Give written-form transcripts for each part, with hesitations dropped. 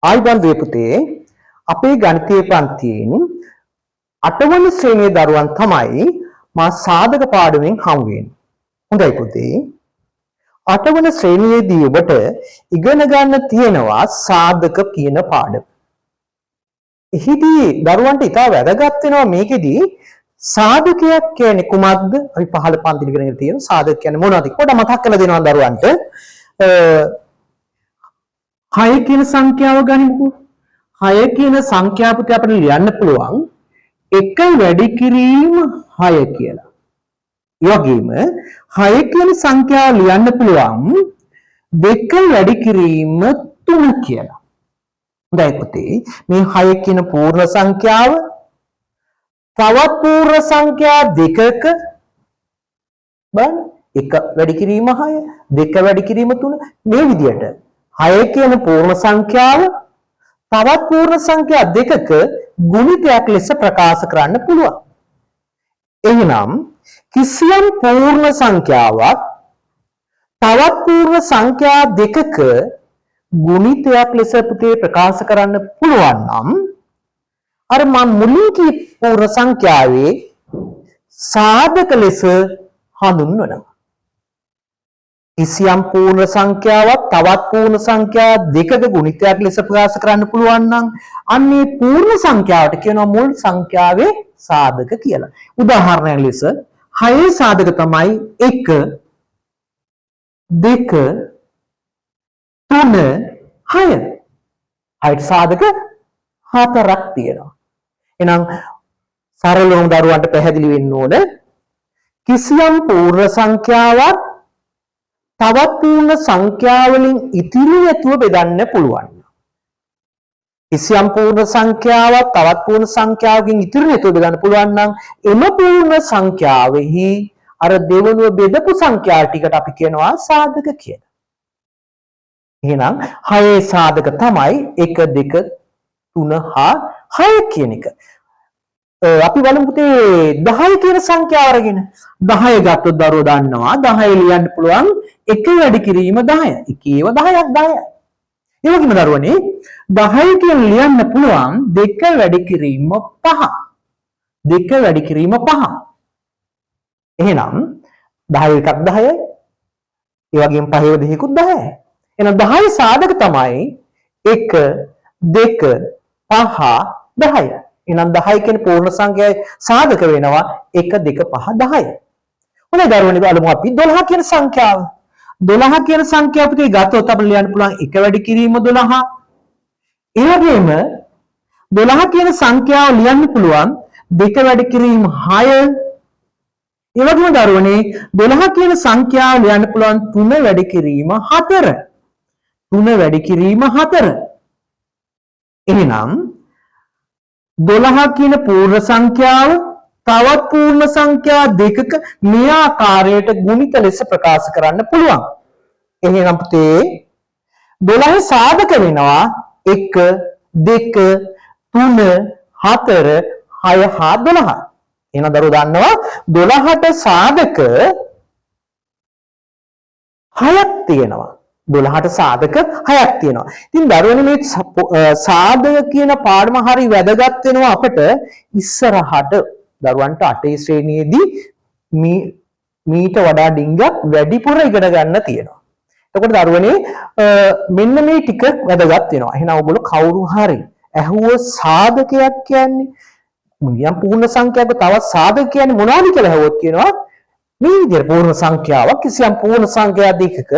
ආයිබන් පුතේ අපේ ගණිතයේ පන්තියෙන් 8 වන ශ්‍රේණියේ දරුවන් තමයි මා සාධක පාඩමෙන් හමු වෙන්නේ. හොඳයි පුතේ. 8 වන ශ්‍රේණියේදී ඔබට ඉගෙන ගන්න තියෙනවා සාධක කියන පාඩම. එහිදී දරුවන්ට ඉතා වැදගත් වෙනවා මේකෙදී සාධකයක් කියන්නේ කුමක්ද? අපි පහළ පන්තිල ඉගෙන තියෙන සාධක කියන්නේ මොනවද? පොඩ්ඩක් මතක් කරලා දෙනවා දරුවන්ට. 6 කියන සංඛ්‍යාව ගනිමුකෝ. 6 කියන සංඛ්‍යාපිට අපිට ලියන්න පුළුවන් 1 වැඩි කිරීම 6 කියලා. ඒ වගේම 6 කියන සංඛ්‍යාව ලියන්න පුළුවන් 2 වැඩි කිරීම 3 කියලා. හොඳයි පුතේ මේ 6 කියන පූර්ණ සංඛ්‍යාව තවත් පූර්ණ සංඛ්‍යා දෙකක බලන්න 1 වැඩි කිරීම 6 2 වැඩි කිරීම 3 මේ විදිහට 6 කියන පූර්ණ සංඛ්‍යාව තවත් පූර්ණ සංඛ්‍යා දෙකක ගුණිතයක් ලෙස ප්‍රකාශ කරන්න පුළුවන්. එහෙනම් කිසියම් පූර්ණ සංඛ්‍යාවක් තවත් පූර්ණ සංඛ්‍යා දෙකක ගුණිතයක් ලෙස පුතේ ප්‍රකාශ කරන්න පුළුවන් නම් අර මම මුලින් කී පූර්ණ සංඛ්‍යාවේ සාධක ලෙස හඳුන්වනවා. කිසියම් පූර්ණ සංඛ්‍යාවක් තවත් පූර්ණ සංඛ්‍යා දෙකක ගුණිතයක් ලෙස ප්‍රකාශ කරන්න පුළුවන් නම් අන්නේ පූර්ණ සංඛ්‍යාවට කියනවා මුල් සංඛ්‍යාවේ සාධක කියලා. උදාහරණයක් ලෙස 6 සාධක තමයි 1 2 3 6. 6 සාධක 4ක් තියෙනවා. එහෙනම් සරලවම දරුවන්ට පැහැදිලි වෙන්න ඕන කිසියම් පූර්ණ සංඛ්‍යාවක් තවත් පූර්ණ සංඛ්‍යාවලින් ඉතිරි නැතුව බෙදන්න පුළුවන්. කිසියම් පූර්ණ සංඛ්‍යාවක් තවත් පූර්ණ සංඛ්‍යාවකින් ඉතිරි නැතුව බෙදන්න පුළුවන් නම් එම පූර්ණ සංඛ්‍යාවෙහි අර දෙවනුව බෙදපු සංඛ්‍යා ටිකට අපි කියනවා සාධක කියලා. එහෙනම් 6 සාධක තමයි 1 2 3 හා 6 කියන එක. අපි බලමු පුතේ 10 කියන සංඛ්‍යාව අරගෙන 10 ගත්තොත් දරුවෝ දන්නවා 10 ලියන්න පුළුවන් 1 වැඩි කිරීම 10. 1 10ක් 10යි. ඒ වගේම දරුවනේ 10 කියන ලියන්න පුළුවන් 2 වැඩි කිරීම 5. 2 වැඩි කිරීම 5. එහෙනම් 10 එකක් 10යි. ඒ වගේම 5 දෙකකුත් 10යි. එහෙනම් 10 සාධක තමයි 1 2 5 10. එහෙනම් 10 කියන පූර්ණ සංඛ්‍යාවේ සාධක වෙනවා 1 2 5 10. හොඳයි දරුවනේ බලමු අපි 12 කියන සංඛ්‍යාව. 12 කියන සංඛ්‍යාව පිටේ ගත්තොත් අපිට ලියන්න පුළුවන් 1 වැඩි කිරීම 12. ඒ වගේම 12 කියන සංඛ්‍යාව ලියන්න පුළුවන් 2 වැඩි කිරීම 6. ඒ වගේම දරුවනේ 12 කියන සංඛ්‍යාව ලියන්න පුළුවන් 3 වැඩි කිරීම 4. 3 වැඩි කිරීම 4. එහෙනම් 12 කියන පූර්ණ සංඛ්‍යාව තවත් පූර්ණ සංඛ්‍යා දෙකක මේ ආකාරයට ගුණිත ලෙස ප්‍රකාශ කරන්න පුළුවන්. එහෙනම් පුතේ 12 සාධක වෙනවා 1 2 3 4 6 හා 12. එහෙනම් දරුවෝ දන්නවා 12ට සාධක 6ක් තියෙනවා. 12ට සාධක 6ක් තියෙනවා. ඉතින් දරුවනේ මේ සාධක කියන පාඩම හරි වැදගත් වෙනවා අපිට ඉස්සරහට දරුවන්ට 8 ශ්‍රේණියේදී මීට වඩා ඩිංගක් වැඩිපුර ඉගෙන ගන්න තියෙනවා. එතකොට දරුවනේ මෙන්න මේ ටික වැදගත් වෙනවා. එහෙනම් ඔයගොල්ලෝ කවුරු හරි ඇහුව සාධකයක් කියන්නේ මුලියම් පූර්ණ සංඛ්‍යාවක තවත් සාධක කියන්නේ මොනවද කියලා ඇහුවොත් කියනවා මේ විදිහට පූර්ණ සංඛ්‍යාවක් කිසියම් පූර්ණ සංඛ්‍යා දෙකක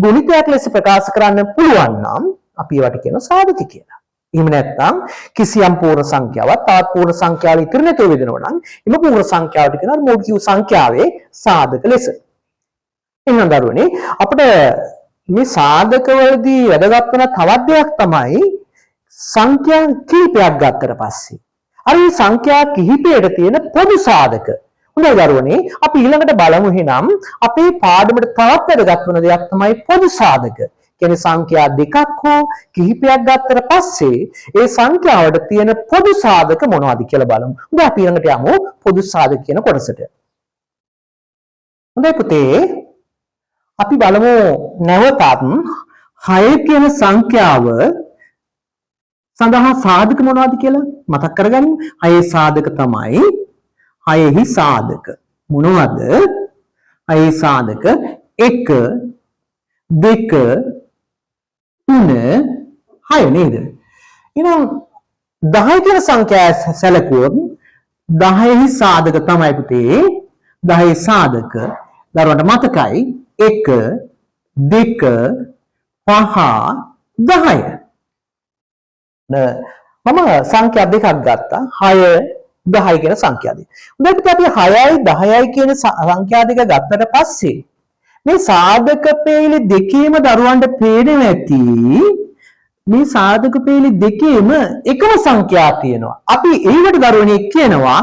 ගුණිතයක් ලෙස ප්‍රකාශ කරන්න පුළුවන් නම් අපි ඒවට කියනවා සාධක කියලා. එහෙම නැත්නම් කිසියම් පූර්ණ සංඛ්‍යාවක් තවත් පූර්ණ සංඛ්‍යාවල ඉතිරි නැතුව බෙදනවා නම් එම පූර්ණ සංඛ්‍යාවට කියනවා මොකද කිව් සංඛ්‍යාවේ සාධක ලෙස. එහෙනම් දරුවනේ අපිට මේ සාධකවලදී වැදගත් වෙන තවත් දෙයක් තමයි සංඛ්‍යා කිහිපයක් ගත්තට පස්සේ අර මේ සංඛ්‍යා කිහිපයට තියෙන පොදු සාධක. හොඳයි දරුවනේ අපි ඊළඟට බලමු එහෙනම් අපේ පාඩමට තවත් වැදගත් වෙන දෙයක් තමයි පොදු සාධක. කියන්නේ සංඛ්‍යා දෙකක් හෝ කිහිපයක් ගත්තට පස්සේ ඒ සංඛ්‍යාවට තියෙන පොදු සාධක මොනවද කියලා බලමු. හොඳයි අපි ඊළඟට යමු පොදු සාධක කියන කොටසට. හොඳයි පුතේ අපි බලමු නැවතත් 6 කියන සංඛ්‍යාව සඳහා සාධක මොනවද කියලා මතක් කරගනිමු. 6 සාධක තමයි 6හි සාධක මොනවද? 6 සාධක 1 2 3 6 නේද? එහෙනම් 10 කියන සංඛ්‍යාව සැලකුවොත් 10හි සාධක තමයි පුතේ 10 සාධක දරුවන්ට මතකයි 1 2 5 10. මම සංඛ්‍යා දෙකක් ගත්තා 6 10 කියන සංඛ්‍යා දෙක. උදේට අපි 6යි 10යි කියන සංඛ්‍යා දෙක ගත්තට පස්සේ මේ සාධක පේලි දෙකේම දරුවන්ට පේන්නේ නැති මේ සාධක පේලි දෙකේම එකම සංඛ්‍යා තියෙනවා. අපි ඒකට දරුවනේ කියනවා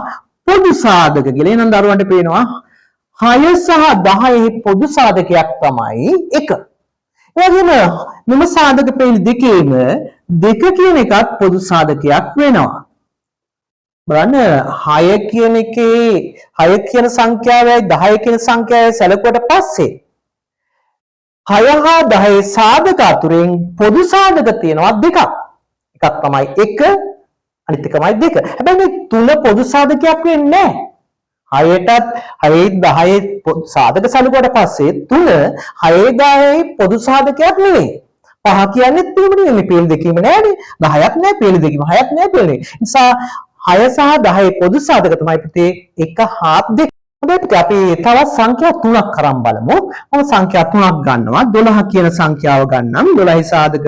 පොදු සාධක කියලා. එහෙනම් දරුවන්ට පේනවා 6 සහ 10 පොදු සාධකයක් තමයි 1. ඒ වගේම මෙම සාධක පේලි දෙකේම 2 කියන එකත් පොදු සාධකයක් වෙනවා. බලන්න 6 කියන එකේ 6 කියන සංඛ්‍යාවයි 10 කියන සංඛ්‍යාවයි සැලකුවට පස්සේ 6 හා 10 සාධක අතුරෙන් පොදු සාධක තියෙනවා දෙකක්. එකක් තමයි 1 අනිත් එකමයි 2. හැබැයි මේ තුන පොදු සාධකයක් වෙන්නේ නැහැ. 6ටත් 6 10 සාධක සැලකුවට පස්සේ 3 6 10 පොදු සාධකයක් නෙවෙයි. 5 කියන්නේ එහෙම නෙවෙයි. මේ පේල් දෙකීම නෑනේ. 10ක් නෑ පේල් දෙකීම 6ක් නෑ පේල් දෙකීම. නිසා 6 සහ 10 පොදු සාධක තමයි පුතේ 1 හා 2. හොඳට අපි තවත් සංඛ්‍යා 3ක් අරන් බලමු. මම සංඛ්‍යා 3ක් ගන්නවා. 12 කියන සංඛ්‍යාව ගන්නම්. 12 සාධක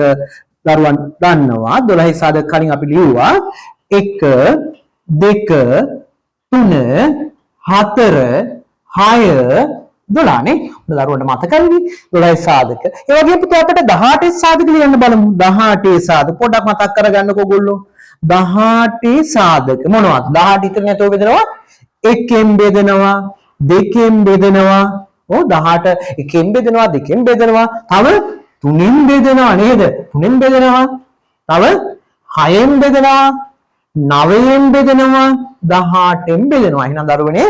දරුවන් දන්නවා. 12 සාධක කලින් අපි ලියුවා 1 2 3 4 6 12 නේ. දරුවන්ට මතකයිනේ 12 සාධක. ඒ වගේම පුතේ අපිට 18 සාධක ලියන්න බලමු. 18 සාධක පොඩ්ඩක් මතක් කරගන්නකෝ ඔයගොල්ලෝ. 18 සාධක මොනවද? 18 ඉතින් නැතෝ බෙදනවා එකෙන් බෙදනවා දෙකෙන් බෙදනවා 18 එකෙන් බෙදනවා දෙකෙන් බෙදනවා තව තුනෙන් බෙදනවා නේද? තුනෙන් බෙදනවා තව 6ෙන් බෙදනවා 9ෙන් බෙදනවා 18ෙන් බෙදනවා. එහෙනම් දරුවනේ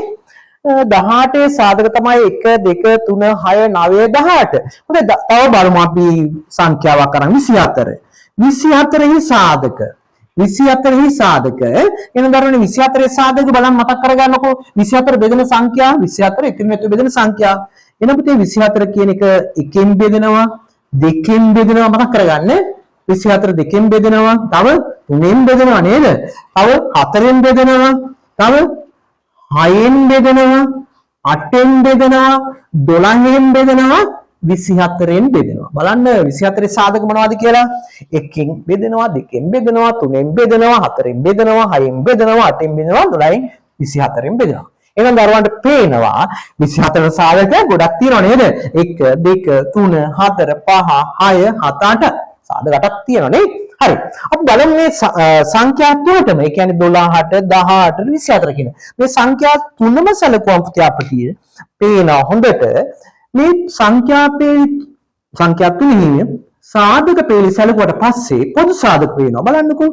18 සාධක තමයි 1 2 3 6 9 18. හොඳයි තව බලමු අපි සංඛ්‍යාවක් අරන් 24. 24 සාධක 24 සාධක. එහෙනම් දරුවනේ 24 සාධක බලන්න මතක් කරගන්නකෝ. 24 බෙදෙන සංඛ්‍යා 24 එකින් එක බෙදෙන සංඛ්‍යා. එහෙනම් පුතේ 24 කියන එක එකෙන් බෙදෙනවා දෙකෙන් බෙදෙනවා මතක් කරගන්න. 24 දෙකෙන් බෙදෙනවා තව තුනෙන් බෙදෙනවා නේද? තව හතරෙන් බෙදෙනවා තව 6ෙන් බෙදෙනවා 8ෙන් බෙදෙනවා 12ෙන් බෙදෙනවා 24ෙන් බෙදෙනවා. බලන්න 24 සාධක මොනවද කියලා? එකෙන් බෙදෙනවා දෙකෙන් බෙදෙනවා තුනෙන් බෙදෙනවා හතරෙන් බෙදෙනවා හයෙන් බෙදෙනවා අටෙන් බෙදෙනවා 12න් 24ෙන් බෙදෙනවා. එහෙනම් දරුවන්ට පේනවා 24 සාධක ගොඩක් තියෙනවා නේද? 1 2 3 4 5 6 7 8 සාධක 8ක් තියෙනවා නේ. හරි. අපි බලමු මේ සංඛ්‍යා තුනටම ඒ කියන්නේ 12ට 18ට 24 කියන මේ සංඛ්‍යා තුනම සැලකුවම පුතේ අපිට පේනවා හොඳට මේ සංඛ්‍යා තුනෙහි සාධක පේලි සැලකුවට පස්සේ පොදු සාධක වෙනවා. බලන්නකෝ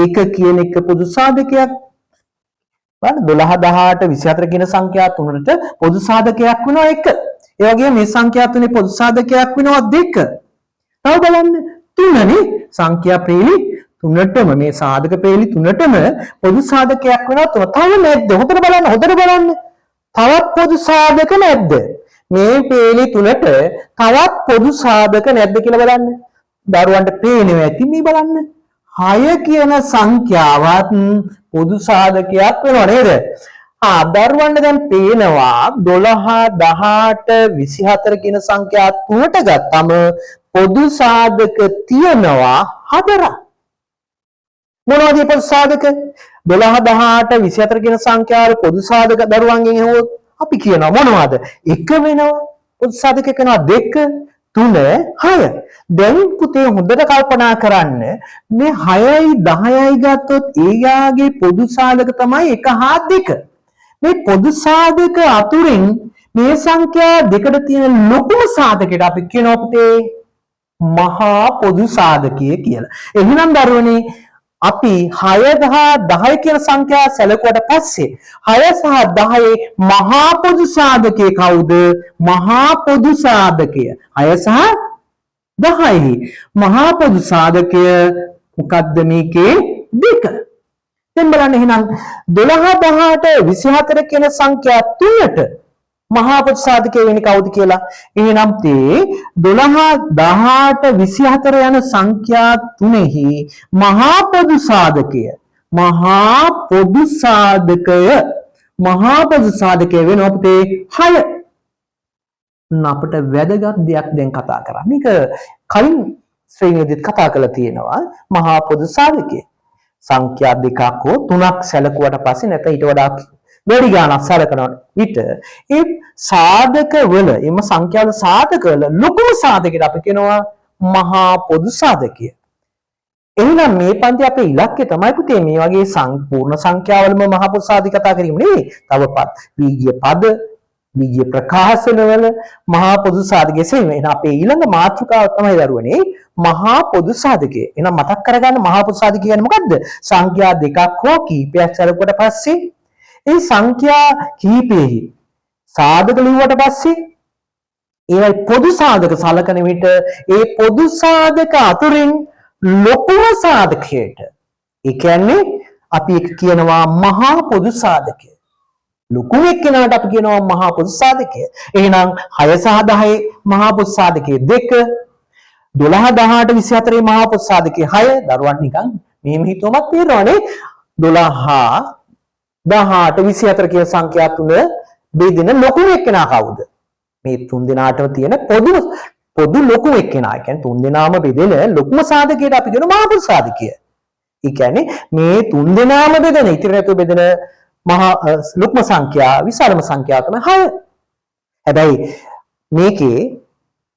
1 කියන එක පොදු සාධකයක්. බලන්න 12 18 24 කියන සංඛ්‍යා තුනට පොදු සාධකයක් වෙනවා 1. ඒ වගේම මේ සංඛ්‍යා තුනේ පොදු සාධකයක් වෙනවා 2. තව බලන්න 3 නේ සංඛ්‍යා පේලි තුනටම මේ සාධක පේලි තුනටම පොදු සාධකයක් වෙනවා 3. තව නැද්ද? හොඳට බලන්න. තවත් පොදු සාධක නැද්ද? මේ පේලි තුනට තවත් පොදු සාධක නැද්ද කියලා බලන්න. දරුවන්ට පේනවා ඇති මේ බලන්න. 6 කියන සංඛ්‍යාවත් පොදු සාධකයක් වෙනවා නේද? දරුවන්ට දැන් පේනවා 12 18 24 කියන සංඛ්‍යා තුනට ගත්තම පොදු සාධක තියනවා 4ක්. මොනවද මේ පොදු සාධක? 12 18 24 කියන සංඛ්‍යාවල පොදු සාධක දරුවන්ගෙන් ඇහුවොත් අපි කියනවා මොනවද? 1 වෙනවා පොදු සාධක වෙනවා 2 3 6. දැන් පුතේ හොඳට කල්පනා කරන්න මේ 6යි 10යි ගත්තොත් ඊයාගේ පොදු සාධක තමයි 1 හා 2. මේ පොදු සාධක අතුරින් මේ සංඛ්‍යා දෙකට තියෙන ලොකුම සාධකයට අපි කියනවා පුතේ මහා පොදු සාධකය කියලා. එහෙනම් දරුවනේ අපි 6 හා 10 කියන සංඛ්‍යා සැලකුවට පස්සේ 6 සහ 10 මහා පොදු සාධකය කවුද? මහා පොදු සාධකය 6 සහ 10 මහා පොදු සාධකය මොකද්ද මේකේ දෙක? දැන් බලන්න එහෙනම් 12 18 24 කියන සංඛ්‍යා තුනට මහා පොදු සාධකය වෙන්නේ කවුද කියලා? එහෙනම් තේ 12 18 24 යන සංඛ්‍යා තුනෙහි මහා පොදු සාධකය වෙනවා පුතේ 6. අපිට වැදගත් දෙයක් දැන් කතා කරා. මේක කලින් ශ්‍රේණියේදීත් කතා කරලා තියෙනවා. මහා පොදු සාධකය සංඛ්‍යා දෙකක් හෝ තුනක් සැලකුවට පස්සේ නැත්නම් ඊට වඩා වැඩි ගාණක් සැලකන විට ඒ සාධක වල එම සංඛ්‍යාවල සාධක වල ලොකුම සාධකයට අපි කියනවා මහා පොදු සාධකය. එහෙනම් මේ පන්ති අපේ ඉලක්කය තමයි පුතේ මේ වගේ සම්පූර්ණ සංඛ්‍යාවලම මහා පොදු සාධක කතා කිරීම නෙවෙයි. තව බීජීය පද බීජීය ප්‍රකාශන වල මහා පොදු සාධකයේ සෙවීම. එහෙනම් අපේ ඊළඟ මාතෘකාව තමයි දරුවනේ මහා පොදු සාධකය. එහෙනම් මතක් කරගන්න මහා පොදු සාධකය කියන්නේ මොකද්ද? සංඛ්‍යා දෙකක් හෝ කීපයක් සැලකුවට පස්සේ ඒ සංඛ්‍යා කීපෙහි සාධක ලිව්වට පස්සේ ඒවයි පොදු සාධක සලකන විට ඒ පොදු සාධක අතුරින් ලොකුම සාධකයට ඒ කියන්නේ අපි කියනවා මහා පොදු සාධකය. ලොකු එක්කෙනාට අපි කියනවා මහා පොදු සාධකය. එහෙනම් 6 සහ 10 මහා පොදු සාධකයේ 2 12 18 24 මහා පොදු සාධකයේ 6 දරුවන් නිකන් මෙහෙම හිතුවමත් තේරෙනවනේ 12 18 24 කියන සංඛ්‍යා තුන බෙදෙන ලොකු එක්කෙනා කවුද? මේ තුන් දෙනාටම තියෙන පොදු ලොකු එක්කෙනා. ඒ කියන්නේ තුන් දෙනාම බෙදෙන ලොකුම සාධකයට අපි කියන මහා පොදු සාධකය. ඒ කියන්නේ මේ තුන් දෙනාම බෙදෙන ඉතිරි නැතුව බෙදෙන මහා ලොකුම සංඛ්‍යා විශාලම සංඛ්‍යාව තමයි 6. හැබැයි මේකේ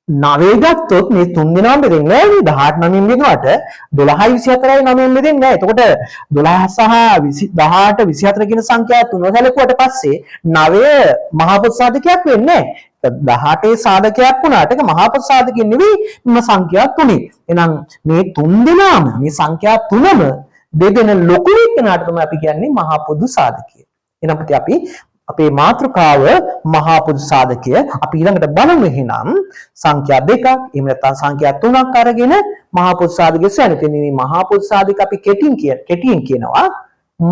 9 ගත්තොත් මේ තුන් දෙනාම බෙදෙන්නේ නැහැ. 18 9 බෙදුවට 12යි 24යි 9 බෙදෙන්නේ නැහැ. එතකොට 12 සහ 18 24 කියන සංඛ්‍යා තුන සැලකුවට පස්සේ 9 මහා පොදු සාධකයක් වෙන්නේ නැහැ. 18 සාධකයක් වුණාට ඒක මහා පොදු සාධකයක් නෙවෙයි මේ සංඛ්‍යා තුනේ. එහෙනම් මේ තුන් දෙනාම මේ සංඛ්‍යා තුනම බෙදෙන ලොකු එක්කෙනාට තමයි අපි කියන්නේ මහා පොදු සාධකය. එහෙනම් අපි අපේ මාතෘකාව මහා පොදු සාධකය අපි ඊළඟට බලමු. එහෙනම් සංඛ්‍යා දෙකක් එහෙම නැත්නම් සංඛ්‍යා තුනක් අරගෙන මහා පොදු සාධකය සොයන. මේ මහා පොදු සාධක අපි කෙටියෙන් කියනවා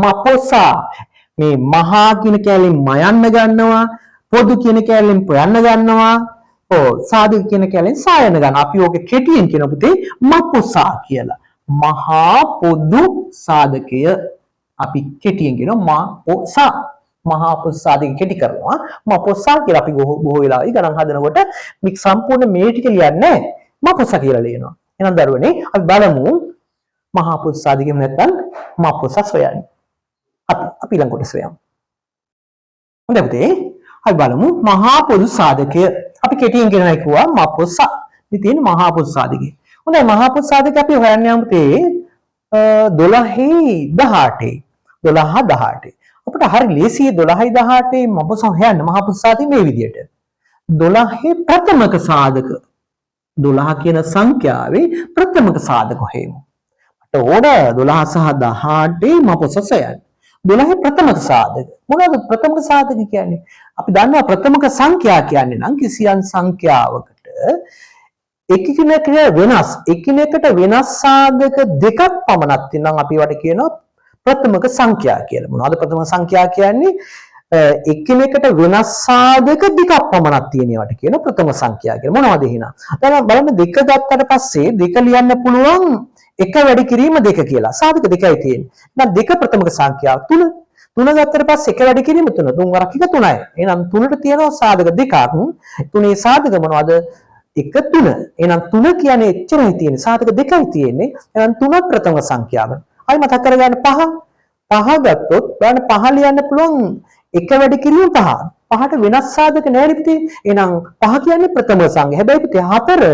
මපොසා. මේ මහා කියන කැලෙන් මයන්න ගන්නවා, පොදු කියන කැලෙන් පොයන්න ගන්නවා, සාධක කියන කැලෙන් සායන ගන්නවා. අපි ඕක කෙටියෙන් කියන පුතේ මපොසා කියලා. මහා පොදු සාධකය අපි කෙටියෙන් කියනවා මපොසා. මහා පොදු සාධකය කෙටි කරනවා මපොසා කියලා. අපි බොහෝ වෙලාවයි ගණන් හදනකොට මේ සම්පූර්ණ මේ ටික ලියන්නේ මපොසා කියලා ලියනවා. එහෙනම් දරුවනේ අපි බලමු මහා පොදු සාධකය නැත්නම් මපොසා සොයන්න. අපි ඊළඟ කොටස සොයමු. හොඳයි පුතේ අපි බලමු මහා පොදු සාධකය. අපි කෙටියෙන් කියනවා කිව්වා මපොසා. මේ තියෙන මහා පොදු සාධකය. හොඳයි මහා පොදු සාධකය අපි හොයන්න යමු පුතේ 12 18 අපිට හරි ලේසියි 12යි 18 මපොසා හොයන්න මහා පොදු සාධකය මේ විදිහට 12 ප්‍රථමක සාධක 12 කියන සංඛ්‍යාවේ ප්‍රථමක සාධක හොයමු. අපිට ඕන 12 සහ 18 මපොසා සොයන්න. 12 ප්‍රථමක සාධක. මොනවද ප්‍රථමක සාධක කියන්නේ? අපි දන්නවා ප්‍රථමක සංඛ්‍යා කියන්නේ නම් කිසියම් සංඛ්‍යාවකට එකිනෙකට වෙනස් සාධක දෙකක් පමණක් තියෙනවා අපි වට කියනවා ප්‍රථමක සංඛ්‍යා කියලා. මොනවද ප්‍රථම සංඛ්‍යා කියන්නේ? එකිනෙකට වෙනස් සාධක දෙකක් පමණක් තියෙන ඒවාට කියන ප්‍රථම සංඛ්‍යා කියලා. මොනවද එහෙනම්? දැන් බලන්න දෙක ගත්තට පස්සේ දෙක ලියන්න පුළුවන් එක වැඩි කිරීම දෙක කියලා. සාධක දෙකයි තියෙන්නේ. එහෙනම් දෙක ප්‍රථමක සංඛ්‍යාව 3. 3 ගත්තට පස්සේ එක වැඩි කිරීම 3. 3 වරක් එක 3යි. එහෙනම් 3ට තියෙනවා සාධක දෙකක්. 3ේ සාධක මොනවද? 1 3. එහෙනම් 3 කියන්නේ එච්චරයි තියෙන්නේ. සාධක දෙකයි තියෙන්නේ. එහෙනම් 3 ප්‍රථම සංඛ්‍යාව. ආයි මතක් කරගන්න 5. 5 ගත්තොත් බලන්න 5 ලියන්න පුළුවන් එක වැඩි කිරීම 5. 5ට වෙනස් සාධක නැහැ පුතේ. එහෙනම් 5 කියන්නේ ප්‍රථම සංඛ්‍යා. හැබැයි පුතේ 4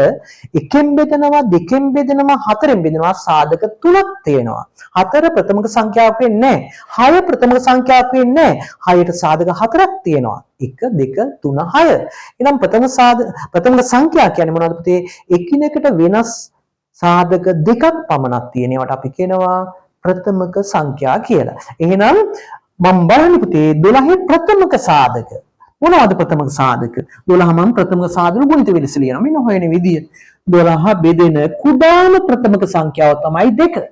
එකෙන් බෙදනවා, දෙකෙන් බෙදනවා, හතරෙන් බෙදනවා සාධක 3ක් තියෙනවා. 4 ප්‍රථමක සංඛ්‍යාවක් වෙන්නේ නැහැ. 6 ප්‍රථමක සංඛ්‍යාවක් වෙන්නේ නැහැ. 6ට සාධක 4ක් තියෙනවා. 1 2 3 6. එහෙනම් ප්‍රථමක සංඛ්‍යා කියන්නේ මොනවද පුතේ? එකිනෙකට වෙනස් සාධක දෙකක් පමණක් තියෙනවට අපි කියනවා ප්‍රථමක සංඛ්‍යා කියලා. එහෙනම් මම බලන්නේ පුතේ 12 ප්‍රථමක සාධක. මොනවද ප්‍රථමක සාධක? 12 මම ප්‍රථමක සාධක ගුණිත වෙලස ලියනවා. මෙන්න හොයන විදිය. 12 බෙදෙන කුඩාම ප්‍රථමක සංඛ්‍යාව තමයි 2.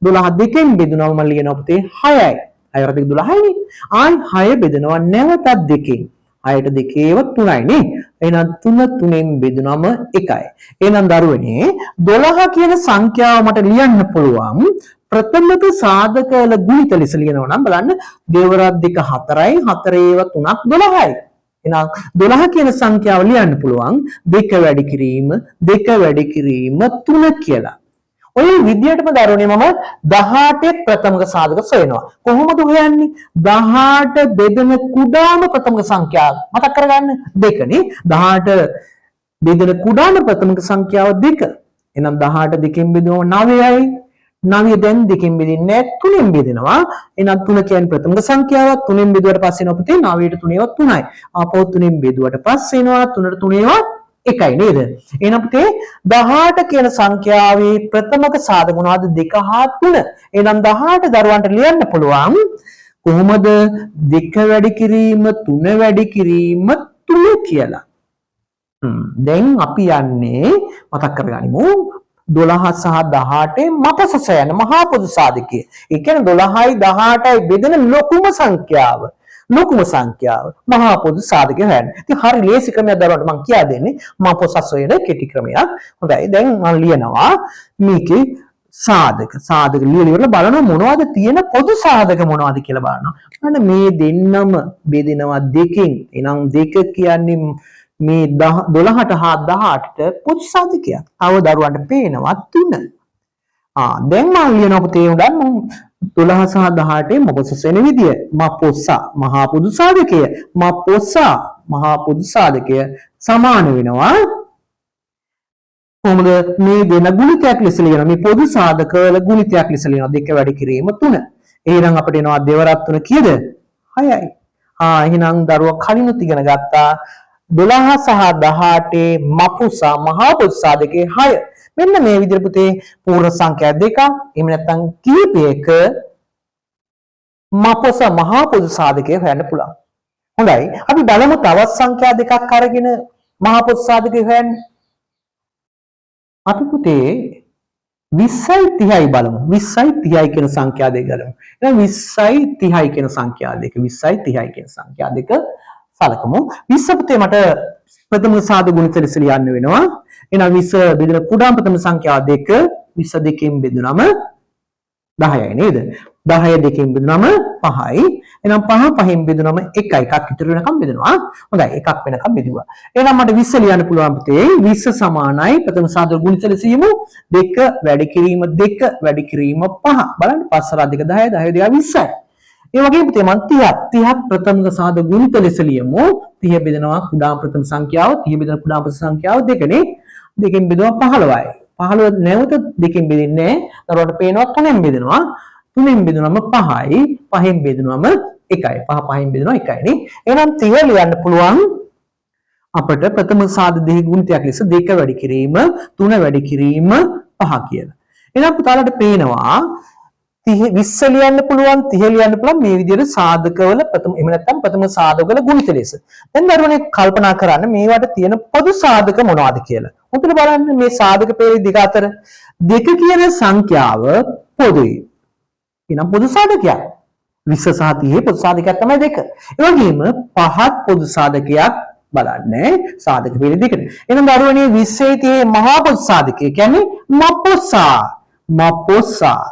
12 දෙකෙන් බෙදුනම මම ලියනවා පුතේ 6යි. 6 දෙක 12යිනේ. ආයි 6 බෙදනවා නැවතත් දෙකෙන්. 6ට දෙකේව 3යි නේ. එහෙනම් 3 3ෙන් බෙදුනම 1යි. එහෙනම් දරුවනේ 12 කියන සංඛ්‍යාව මට ලියන්න පුළුවන් ප්‍රථමක සාධක වල ගුණිත ලෙස ලියනවා නම් බලන්න දෙවරක් දෙක 4යි 4ඒව 3ක් 12යි. එහෙනම් 12 කියන සංඛ්‍යාව ලියන්න පුළුවන් 2 වැඩි කිරීම 2 වැඩි කිරීම 3 කියලා. ඔය විදියටම දරුවනේ මම 18 ප්‍රථමක සාධක සොයනවා. කොහොමද හොයන්නේ? 18 බෙදෙන කුඩාම ප්‍රථමක සංඛ්‍යාව මතක් කරගන්න 2 නේ. 18 බෙදෙන කුඩාම ප්‍රථමක සංඛ්‍යාව 2. එහෙනම් 18 දෙකෙන් බෙදුවම 9යි. 9 දැන් දෙකෙන් බෙදෙන්නේ 3ෙන් බෙදෙනවා. එහෙනම් 3 කියන්නේ ප්‍රථමක සංඛ්‍යාවක්. 3ෙන් බෙදුවට පස්සේ එනවා පුතේ 9ට 3ේව 3යි. ආපහු 3ෙන් බෙදුවට පස්සේ එනවා 3ට 3ේව එකයි නේද? එහෙනම් පුතේ 18 කියන සංඛ්‍යාවේ ප්‍රථමක සාධක මොනවද? 2 හා 3. එහෙනම් 18 දරුවන්ට ලියන්න පුළුවන් කොහොමද 2 වැඩි කිරීම 3 වැඩි කිරීම 3 කියලා. දැන් අපි යන්නේ මතක් කරගනිමු 12 සහ 18 මපසස යන මහා පොදු සාධකය. ඒ කියන්නේ 12යි 18යි බෙදෙන ලොකුම සංඛ්‍යාව. ලොකුම සංඛ්‍යාව මහා පොදු සාධකය හොයන්න. ඉතින් හරි ලේසි ක්‍රමයක් දරුවන්ට මම කියා දෙන්නේ මහා පොදු සසොයන කෙටි ක්‍රමයක්. හොඳයි. දැන් මම ලියනවා මේකේ සාධක. සාධක ලියලා ඉවරලා බලනවා මොනවද තියෙන පොදු සාධක මොනවද කියලා බලනවා. බලන්න මේ දෙන්නම බෙදෙනවා දෙකෙන්. එහෙනම් දෙක කියන්නේ මේ 12ට හා 18ට පොදු සාධකයක්. තව දරුවන්ට පේනවා 3. දැන් මම ලියනවා පුතේ උඩන් මම 12 සහ 18 මොකසස් වෙන විදිය මපොස්සා මහා පොදු සාධකය මපොස්සා මහා පොදු සාධකය සමාන වෙනවා කොහොමද මේ දෙන ගුණිතයක් ලෙස ලියනවා මේ පොදු සාධක වල ගුණිතයක් ලෙස ලියනවා 2 වැඩි කිරීම 3 එහෙනම් අපිට එනවා 2 වරක් 3 කීයද 6යි එහෙනම් දරුවා කලිනුත් ඉගෙන ගත්තා 12 සහ 18 මපොස්සා මහා පොදු සාධකයේ 6 මෙන්න මේ විදිහට පුතේ පූර්ණ සංඛ්‍යා දෙකක් එහෙම නැත්නම් කීපයක මපොස මහා පොදු සාධකය හොයන්න පුළුවන්. හොඳයි. අපි බලමු තවත් සංඛ්‍යා දෙකක් අරගෙන මහා පොදු සාධකය හොයන්න. අපි පුතේ 20යි 30යි බලමු. 20යි 30යි කියන සංඛ්‍යා දෙක ගලමු. එහෙනම් 20යි 30යි කියන සංඛ්‍යා දෙක 20යි 30යි කියන සංඛ්‍යා දෙක සලකමු. 20 පුතේ මට ප්‍රථම සාධක ගුණිත ලෙස ලියන්න වෙනවා. එහෙනම් 20 බෙදෙන කුඩාම ප්‍රථම සංඛ්‍යාව 2 20 දෙකෙන් බෙදුනම 10යි නේද 10 දෙකෙන් බෙදුනම 5යි එහෙනම් 5 5න් බෙදුනම 1යි එකක් ඉතුරු වෙනකම් බෙදනවා හොඳයි එකක් වෙනකම් බෙදුවා එහෙනම් මට 20 ලියන්න පුළුවන් පුතේ 20 සමානයි ප්‍රථම සාධක ගුණිත ලෙස යමු 2 වැඩි කිරීම 2 වැඩි කිරීම 5 බලන්න 5 2 10 10 2 20යි ඒ වගේම පුතේ මම 30ක් ප්‍රථම සාධක ගුණිත ලෙස ලියමු 30 බෙදනවා කුඩාම ප්‍රථම සංඛ්‍යාව 30 බෙදෙන කුඩාම ප්‍රථම සංඛ්‍යාව 2 නේ දෙකෙන් බෙදුවා 15යි 15 නැවත දෙකෙන් බෙදෙන්නේ නැහැ දරුවට පේනවා 3ෙන් බෙදෙනවා 3ෙන් බෙදුනම 5යි 5ෙන් බෙදුනම 1යි 5 5ෙන් බෙදුනවා 1යි නේ එහෙනම් 30 ලියන්න පුළුවන් අපිට ප්‍රථම සාධක දෙක ගුණිතයක් ලෙස 2 වැඩි කිරීම 3 වැඩි කිරීම 5 කියලා එහෙනම් පුතාලට පේනවා 20 ලියන්න පුළුවන් 30 ලියන්න පුළුවන් මේ විදිහට සාධකවල ප්‍රථම එහෙම නැත්නම් ප්‍රථම සාධකවල ගුණිත ලෙස. දැන් දරුවනේ කල්පනා කරන්න මේවට තියෙන පොදු සාධක මොනවද කියලා. උන්ට බලන්න මේ සාධක පෙරේ දෙක අතර 2 කියන සංඛ්‍යාව පොදුයි. එහෙනම් පොදු සාධකයක් 20 සහ 30 පොදු සාධකයක් තමයි 2. ඒ වගේම පහත් පොදු සාධකයක් බලන්නේ සාධක පෙරේ දෙකට. එහෙනම් දරුවනේ 20 30 මහා පොදු සාධකය කියන්නේ මපොසා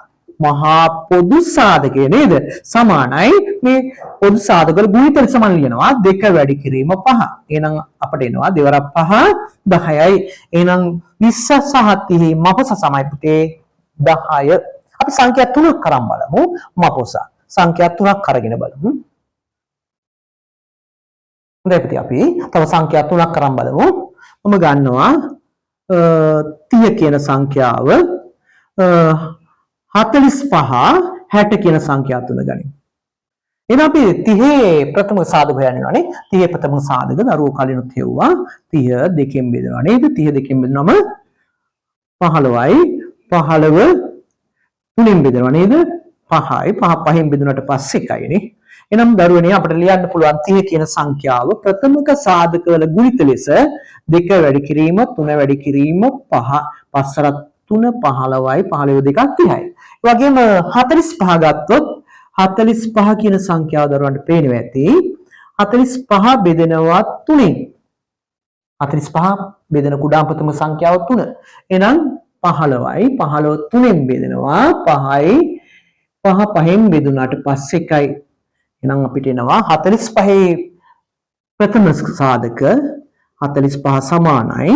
මහා පොදු සාධකය නේද සමානයි මේ පොදු සාධක වල ගුණිත සමාන ලියනවා 2 වැඩි කිරීම 5 එහෙනම් අපිට එනවා 2 වරක් 5 10යි එහෙනම් 20 සහ 30 මපොස සමයි පුතේ 10 අපි සංඛ්‍යා 3ක් කරන් බලමු මපොස සංඛ්‍යා 3ක් අරගෙන බලමු හොඳයි පුතේ අපි තව සංඛ්‍යා 3ක් කරන් බලමු මම ගන්නවා 30 කියන සංඛ්‍යාව 45 60 කියන සංඛ්‍යා තුන ගනිමු. එහෙනම් අපි 30 ප්‍රථම සාධක හොයන්නවානේ. 30 ප්‍රථම සාධක දරුවෝ කලිනුත් හෙව්වා. 30 දෙකෙන් බෙදනවා නේද? 30 දෙකෙන් බෙදුනම 15යි 15 තුනෙන් බෙදනවා නේද? 5යි 5 5න් බෙදුනට පස්සේ 1යි නේ. එහෙනම් දරුවනේ අපිට ලියන්න පුළුවන් 30 කියන සංඛ්‍යාව ප්‍රථමක සාධක වල ගුණිත ලෙස 2 වැඩි කිරීම 3 වැඩි කිරීම 5 5 3 3 15යි 15 දෙකක් 30යි. ඒ වගේම 45 ගත්තොත් 45 කියන සංඛ්‍යාව දරුවන්ට පේනවා ඇති. 45 බෙදෙනවා 3න්. 45 බෙදෙන කුඩාම ප්‍රථම සංඛ්‍යාව 3. එහෙනම් 15යි 15 3න් බෙදෙනවා 5යි 5 5න් බෙදුනාට පස්සේ 1යි. එහෙනම් අපිට එනවා 45 ප්‍රථම සාධක 45 සමානයි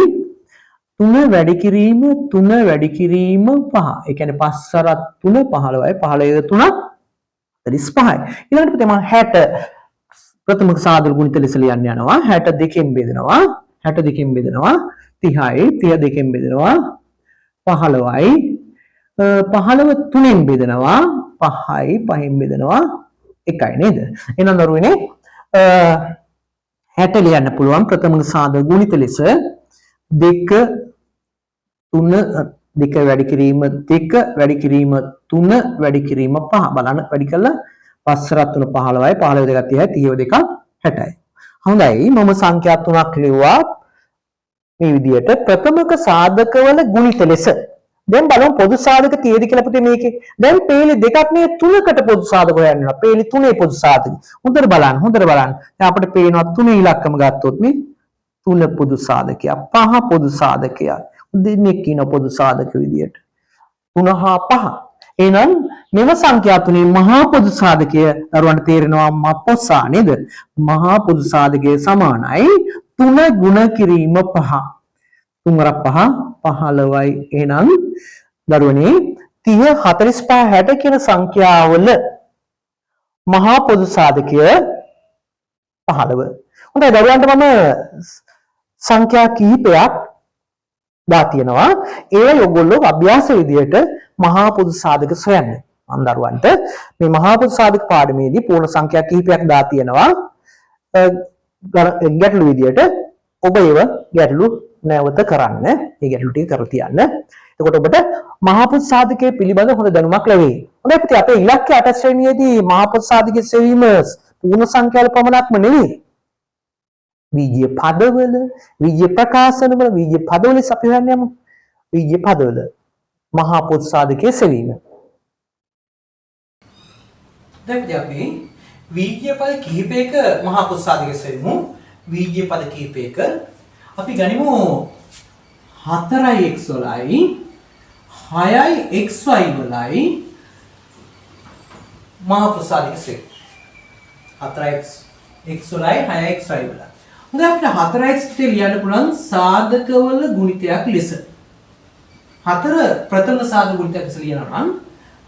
3 වැඩි කිරීම 3 වැඩි කිරීම 5. ඒ කියන්නේ 5 සරත් 3 15යි 15 3ක් 45යි. ඊළඟට තමයි 60 ප්‍රථම සාධක ගුණිත ලෙස ලියන්න යනවා. 62න් බෙදෙනවා 62න් බෙදෙනවා 30යි 32න් බෙදෙනවා 15යි 15 3න් බෙදෙනවා 5යි 5න් බෙදෙනවා 1යි නේද? එහෙනම් දරුවනේ 60 ලියන්න පුළුවන් ප්‍රථම සාධක ගුණිත ලෙස 2 3 2 වැඩි කිරීම 2 වැඩි කිරීම 3 වැඩි කිරීම 5 බලන්න වැඩි කළා 5 සරත් 3 15යි 15 දෙකක් 30යි 30 දෙකක් 60යි. හොඳයි මම සංඛ්‍යා 3ක් ලිව්වා මේ විදිහට ප්‍රථමක සාධකවල ගුණිත ලෙස. දැන් බලමු පොදු සාධක තියෙදි කියලා පුතේ මේකේ. දැන් පේලි දෙකක් නේ තුනකට පොදු සාධක හොයන්න වෙනවා. පේලි තුනේ පොදු සාධක. හොඳට බලන්න. දැන් අපිට පේනවා තුනේ ඉලක්කම ගත්තොත් මේ 3 පොදු සාධකයක් 5 පොදු සාධකයක්. දෙන්නේ කියන පොදු සාධක විදියට 3 හා 5. එහෙනම් මෙම සංඛ්‍යා තුනේ මහා පොදු සාධකය දරුවන්ට තේරෙනවා මපොසා නේද? මහා පොදු සාධකය සමානයි 3 ගුණ කිරීම 5. 3 වරක් 5 15යි. එහෙනම් දරුවනේ 30 45 60 කියන සංඛ්‍යාවල මහා පොදු සාධකය 15. හොඳයි දරුවන්ට මම සංඛ්‍යා කිහිපයක් දා තියෙනවා. ඒවා ඔයගොල්ලෝ අභ්‍යාස විදියට මහා පොදු සාධක සොයන්න. මම දරුවන්ට මේ මහා පොදු සාධක පාඩමේදී පූර්ණ සංඛ්‍යා කිහිපයක් දා තියෙනවා. ගැටළු විදියට ඔබ ඒව ගැටළු නැවත කරන්න. මේ ගැටළු ටික කරලා තියන්න. එතකොට ඔබට මහා පොදු සාධකයේ පිළිබඳ හොඳ දැනුමක් ලැබෙයි. හොඳයි පුතේ අපේ ඉලක්කය 8 ශ්‍රේණියේදී මහා පොදු සාධකයේ සෙවීම පූර්ණ සංඛ්‍යාවල පමණක්ම නෙවෙයි. බීජීය පදවල, බීජීය ප්‍රකාශනවල, බීජීය පදවල අපි හොයන්න යමු. බීජීය පදවල මහා පොදු සාධකයේ සෙවීම. දැන් අපි බීජීය පද කිහිපයක මහා පොදු සාධකයේ සෙවීමු. බීජීය පද කිහිපයක අපි ගනිමු 4යි x වලයි 6යි xy වලයි මහා පොදු සාධකයේ සෙවීම. 4යි x වලයි 6යි xy වලයි. හොඳයි අපිට 4x ලියන්න පුළුවන් සාධකවල ගුණිතයක් ලෙස. 4 ප්‍රථම සාධක ගුණිතයක් ලෙස ලියනවා නම්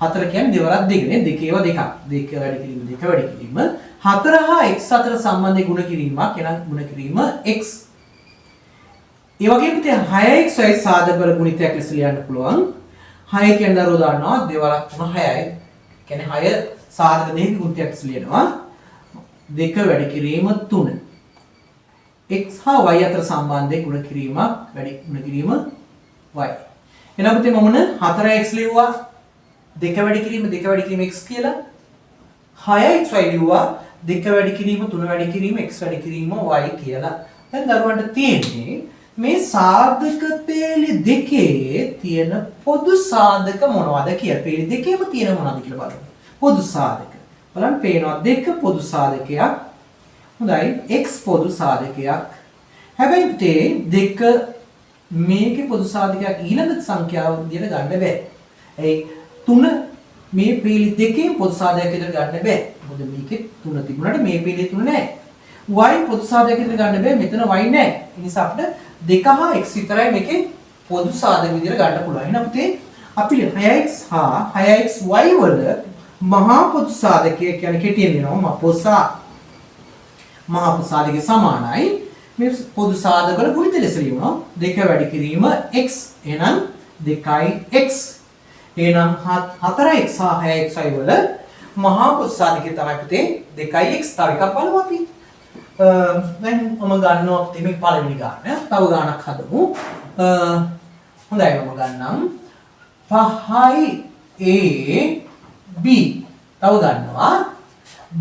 4 කියන්නේ දෙවරක් දෙකනේ දෙකේව දෙකක්. දෙක වැඩි කිරීම දෙක වැඩි කිරීම 4 හා x අතර සම්බන්ධය ගුණ කිරීමක් එනම් ගුණ කිරීම x. ඒ වගේම ඉතින් 6xy සාධකවල ගුණිතයක් ලෙස ලියන්න පුළුවන්. 6 කියන්නේ දරුවෝ දන්නවා දෙවරක් 3 6යි. කියන්නේ 6 සාධක දෙකක ගුණිතයක් ලෙස ලියනවා. 2 වැඩි කිරීම 3 x හා y අතර සම්බන්ධය ගුණ කිරීමක් වැඩි ගුණ කිරීම y. එහෙනම් පුතේ මම 4x ලිව්වා 2 වැඩි කිරීම x කියලා. 6xy ලිව්වා 2 වැඩි කිරීම 3 වැඩි කිරීම x වැඩි කිරීම y කියලා. දැන් දරුවන්ට තියෙන්නේ මේ සාධක පේලි දෙකේ තියෙන පොදු සාධක මොනවද කියලා. පේලි දෙකේම තියෙන මොනවද කියලා බලමු. පොදු සාධක. බලන්න පේනවා 2 පොදු සාධකයක්. හොඳයි x පොදු සාධකයක්. හැබැයි පුතේ 2 මේකේ පොදු සාධකයක් ඊළඟ සංඛ්‍යාව විදිහට ගන්න බෑ. ඒ 3 මේ පීලි දෙකේ පොදු සාධකයක් විදිහට ගන්න බෑ. මොකද මේකේ 3 තිබුණාට මේ පීලි 3 නෑ. y පොදු සාධකයක් විදිහට ගන්න බෑ. මෙතන y නෑ. ඒ නිසා අපිට 2 හා x විතරයි මේකේ පොදු සාධක විදිහට ගන්න පුළුවන්. එහෙනම් පුතේ අපි 6x හා 6xy වල මහා පොදු සාධකය කියන්නේ කෙටියෙන් දෙනවා මපොසා මහා පොදු සාධකයේ සමානයි මේ පොදු සාධක වල ගුණිත ලෙස ලියනවා 2 වැඩි කිරීම x එහෙනම් 2x එහෙනම් 4x හා 6xy වල මහා පොදු සාධකය තමයි පුතේ 2x. තව එකක් බලමු අපි. දැන් මම ගන්නවා පුතේ මේ පළවෙනි ගාන. තව ගානක් හදමු. හොඳයි මම ගන්නම් 5යි a b. තව ගන්නවා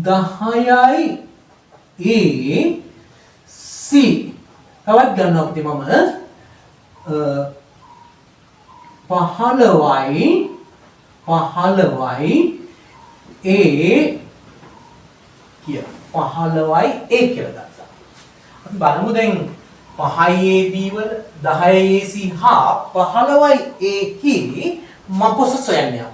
10යි A C. තවත් ගන්නවා පුතේ මම 15යි A කියලා. 15යි A කියලා ගත්තා. අපි බලමු දැන් 5යි AB වල 10යි AC හා 15යි A කී මපොස සොයන්නේ.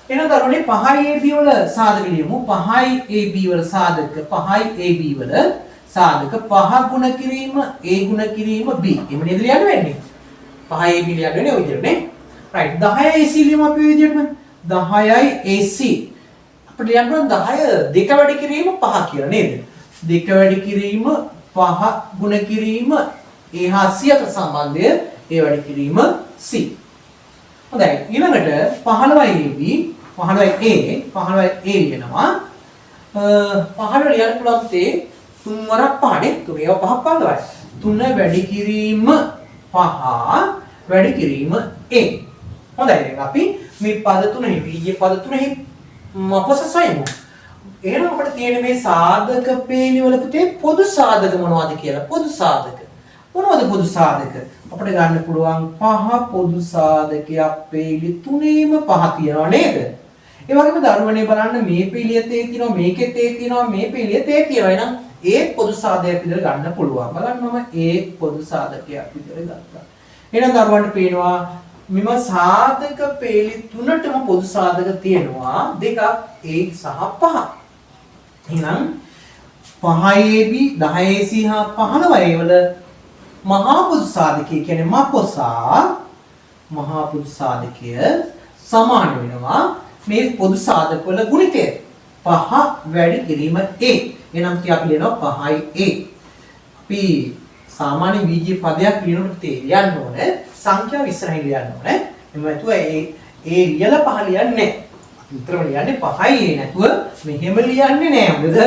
එහෙනම් දරුවනේ 5යි AB වල සාධක ලියමු. 5යි AB වල සාධක 5යි AB වල සාධක 5 ගුණ කිරීම A ගුණ කිරීම B. එමු නේද ලියන්න වෙන්නේ. 5යි AB ලියන්න වෙන්නේ ඔය විදිහට නේ. right 10යි AC ලියමු අපි ඔය විදිහටම. 10යි AC අපිට ලියන්න ඕන 10 2 වැඩි කිරීම 5 කියලා නේද? 2 වැඩි කිරීම 5 ගුණ කිරීම A හා C අතර සම්බන්ධය A වැඩි කිරීම C. හොඳයි ඊළඟට 15යි AB 15යි A ලියනවා 15 ලියන්න පුළුවන් තේ 3 වරක් 5 නේ 3 ඒවා 5ක් 15යි 3 වැඩි කිරීම 5 වැඩි කිරීම A. හොඳයි දැන් අපි මේ පද තුනෙහි බීජ පද තුනෙහි මපස සොයමු. එහෙනම් අපිට තියෙන මේ සාධක පේලි වල පුතේ පොදු සාධක මොනවද කියලා. පොදු සාධක මොනවද පොදු සාධක? අපිට ගන්න පුළුවන් පහ පොදු සාධකයක් පේලි තුනේම පහ තියනවා නේද? ඒ වගේම දරුවනේ බලන්න මේ පේලිය තේ තියෙනවා මේකේ තේ තියෙනවා මේ පේලිය තේ තියෙනවා. එහෙනම් ඒ පොදු සාධකයක් විදිහට ගන්න පුළුවන්. බලන්න මම ඒ පොදු සාධකයක් විදිහට ගත්තා. එහෙනම් දරුවන්ට පේනවා මෙම සාධක පේලි තුනටම පොදු සාධක තියෙනවා දෙකක් A සහ 5. එහෙනම් 5AB 10AC හා 15A වල මහා පොදු සාධකය කියන්නේ මපොසා මහා පොදු සාධකය සමාන වෙනවා මේ පොදු සාධක වල ගුණිතය 5 වැඩි කිරීම A. එහෙනම් අපි ලියනවා 5A. අපි සාමාන්‍ය බීජීය පදයක් ලියනකොට ලියන්න ඕනේ සංඛ්‍යාව ඉස්සරහින් ලියන්න ඕනේ. එමෙ නැතුව ඒ ලියලා 5 ලියන්නේ නැහැ. අපි උත්තරම ලියන්නේ 5යි නැතුව මෙහෙම ලියන්නේ නැහැ. මොකද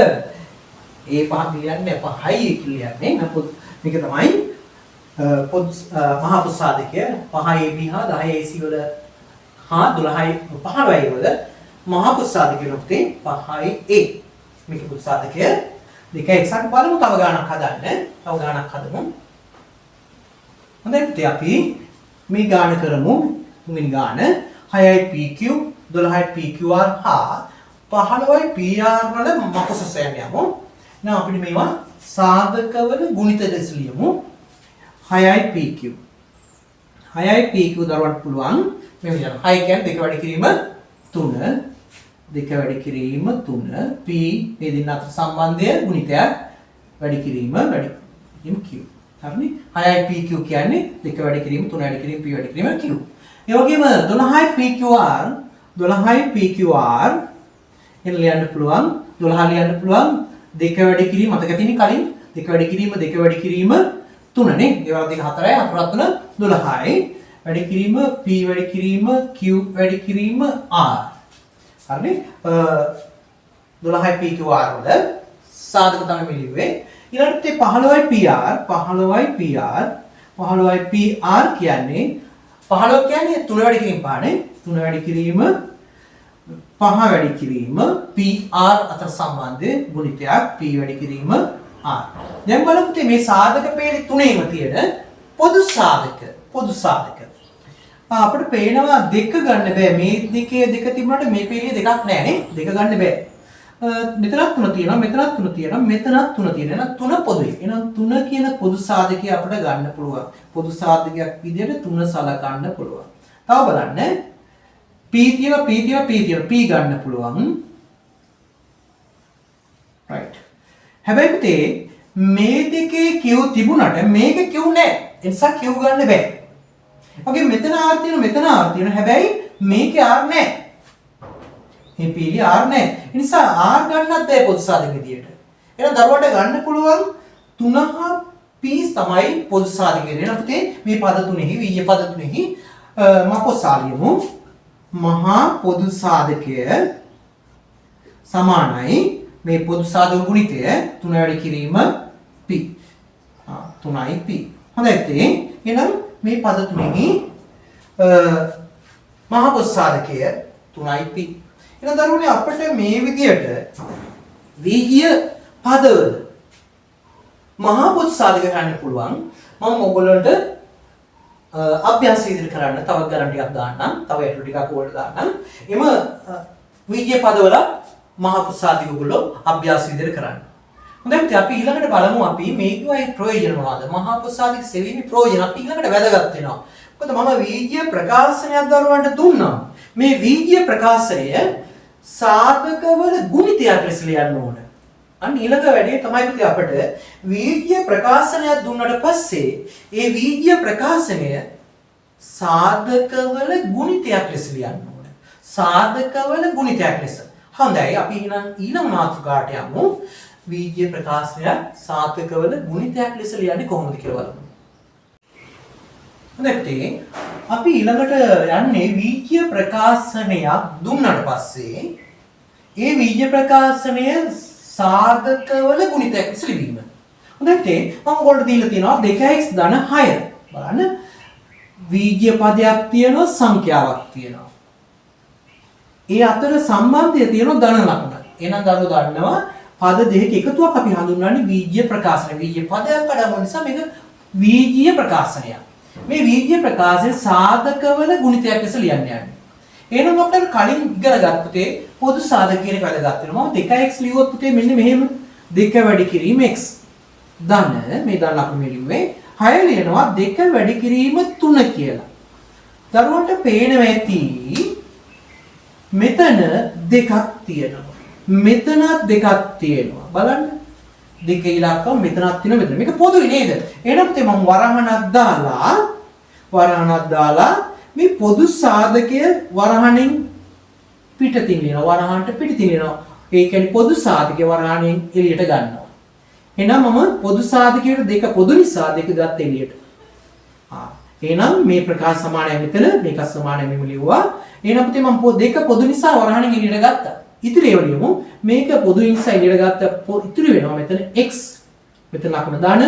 ඒ 5 ලියන්නේ 5යි ලියන්නේ. නමුත් මේක තමයි මහා පොදු සාධකය 5AB හා 10AC වල හා 12යි 15යි වල මහා පොදු සාධකය නොතේ 5යි A. මේක පොදු සාධකය දෙක එක්සත් බලමු තව ගාණක් හදන්න. තව ගාණක් හදමු. හොඳයි පුතේ අපි මේ ගාණ කරමු. තුන්වෙනි ගාණ 6යි PQ 12යි PQR හා 15යි PR වල මපස සොයන්න යමු. එහෙනම් අපිට මේවා සාධකවල ගුණිත ලෙස ලියමු. 6යි PQ 6යි PQ දරුවන්ට පුළුවන් මේ විදිහට 6 කියන්නේ 2 වැඩි කිරීම 3 2 වැඩි කිරීම 3 P මේ දෙන්න අතර සම්බන්ධය ගුණිතයක් වැඩි කිරීම Q. හරිනේ 6යි PQ කියන්නේ 2 වැඩි කිරීම 3 වැඩි කිරීම P වැඩි කිරීම Q. ඒ වගේම 12යි PQR එන්න ලියන්න පුළුවන් 12 ලියන්න පුළුවන් 2 වැඩි කිරීම මතක තියෙන්නේ කලින් 2 වැඩි කිරීම 2 වැඩි කිරීම 3 නේ. ඒ වල දෙක 4යි 4 3 12යි වැඩි කිරීම P වැඩි කිරීම Q වැඩි කිරීම R. හරිනේ 12යි PQR වල සාධක තමයි ලිව්වේ. ඊළඟට 15යි PR කියන්නේ 15 කියන්නේ 3 වැඩි කිරීම 5 නේ 3 වැඩි කිරීම 5 වැඩි කිරීම PR අතර සම්බන්ධය ගුණිතයක් P වැඩි කිරීම R. දැන් බලමු මේ සාධක පේලි තුනේම තියෙන පොදු සාධක අපිට පේනවා දෙක ගන්න බෑ මේ දෙකේ දෙක තිබුණාට මේ පේලිය දෙකක් නෑ නේ දෙක ගන්න බෑ. මෙතනත් 3 තියෙනවා මෙතනත් 3 තියෙනවා මෙතනත් 3 තියෙනවා. එහෙනම් 3 පොදුයි. එහෙනම් 3 කියන පොදු සාධකය අපිට ගන්න පුළුවන්. පොදු සාධකයක් විදිහට 3 සලකන්න පුළුවන්. තව බලන්න P තියෙනවා P ගන්න පුළුවන්. right. හැබැයි පුතේ මේ දෙකේ Q තිබුණාට මේකේ Q නැහැ. ඒ නිසා Q ගන්න බෑ. ඔකේ මෙතන R තියෙනවා හැබැයි මේකේ R නැහැ. මේ පීලිය R නැහැ. ඒ නිසා R ගන්නත් බෑ පොදු සාධක විදියට. එහෙනම් දරුවට ගන්න පුළුවන් 3 හා P තමයි පොදු සාධකය. එහෙනම් පුතේ මේ පද තුනේහි විය පද තුනේහි මපොසාලියමු මහා පොදු සාධකය සමානයි මේ පොදු සාධක ගුණිතය 3 වැඩි කිරීම P. 3යි P. හොඳයි එහෙනම් මේ පද තුනෙහි මහා පොදු සාධකය 3යි P. එහෙනම් දරුවනේ අපිට මේ විදියට වීජීය පදවල මහා පොදු සාධක ගන්න පුළුවන්. මම ඔයගොල්ලන්ට අභ්‍යාස ඉදිරි කරන්න තවත් ගණන් ටිකක් දාන්නම්. තව ඒටු ටිකක් ඕල්ට දාන්නම්. එම වීජ්‍ය පදවල මහ පුස්සාදී ඔයගොල්ලෝ අභ්‍යාස ඉදිරි කරන්න. හොඳයි අපි ඊළඟට බලමු අපි මේකේ ප්‍රයෝජන මොනවද? මහ පුස්සාදී සෙවීමේ ප්‍රයෝජන අපි ඊළඟට වැදගත් වෙනවා. මොකද මම වීජ්‍ය ප්‍රකාශනයක් දරුවන්ට දුන්නා. මේ වීජ්‍ය ප්‍රකාශනය සාධකවල ගුණිතයක් ලෙස ලියන්න ඕන. අන්න ඊළඟ වැඩේ තමයි පුතේ අපිට වීජ්‍ය ප්‍රකාශනයක් දුන්නට පස්සේ ඒ වීජ්‍ය ප්‍රකාශනය සාධකවල ගුණිතයක් ලෙස ලියන්න ඕන. සාධකවල ගුණිතයක් ලෙස. හොඳයි අපි ඊළඟ මාතෘකාවට යමු. වීජ්‍ය ප්‍රකාශනයක් සාධකවල ගුණිතයක් ලෙස ලියන්නේ කොහොමද කියලා බලමු. හොඳයි අපි ඊළඟට යන්නේ වීජ්‍ය ප්‍රකාශනයක් දුන්නට පස්සේ ඒ වීජ්‍ය ප්‍රකාශනය සාධකවල ගුණිතයක් ලෙස ලිවීම. හොඳයි මම ඔයගොල්ලෝ දීලා තියෙනවා 2x ධන 6. බලන්න වීජ්‍ය පදයක් තියෙනවා සංඛ්‍යාවක් තියෙනවා. ඒ අතර සම්බන්ධය තියෙනවා ධන ලකුණ. එහෙනම් දරුවෝ දන්නවා පද දෙකක එකතුවක් අපි හඳුන්වන්නේ වීජ්‍ය ප්‍රකාශන. වීජ්‍ය පදයක් අඩම නිසා මේක වීජ්‍ය ප්‍රකාශනයක්. මේ වීජ්‍ය ප්‍රකාශයේ සාධකවල ගුණිතයක් ලෙස ලියන්න යන්නේ. එහෙනම් අපිට කලින් ඉගෙන ගත්ත පුතේ පොදු සාධක කියන එක වැදගත් වෙනවා. මම 2x ලියුවොත් පුතේ මෙන්න මෙහෙම 2 වැඩි කිරීම x ධන මේ ධන ලකුණු මේ ලිව්වේ 6 ලියනවා 2 වැඩි කිරීම 3 කියලා. දරුවන්ට පේනවා ඇති මෙතන දෙකක් තියෙනවා. මෙතනත් දෙකක් තියෙනවා. බලන්න. දෙක ඉලක්කම මෙතනත් තියෙනවා මෙතන. මේක පොදුයි නේද? එහෙනම් පුතේ මම වරහණක් දාලා මේ පොදු සාධකය වරහණෙන් පිටතින් ලියනවා. වරහණට පිටින් ලියනවා. ඒ කියන්නේ පොදු සාධකය වරහණෙන් එළියට ගන්නවා. එහෙනම් මම පොදු සාධකයට දෙක පොදු නිසා දෙක ගත්ත එළියට. එහෙනම් මේ ප්‍රකාශ සමානයි මෙතන මේක සමානයි මෙම ලියුවා. එහෙනම් පුතේ මම දෙක පොදු නිසා වරහණෙන් එළියට ගත්තා. ඉතිරි ඒවා ලියමු. මේක පොදු නිසා එළියට ගත්ත ඉතිරි වෙනවා මෙතන x. මෙතන ලකුණ දාන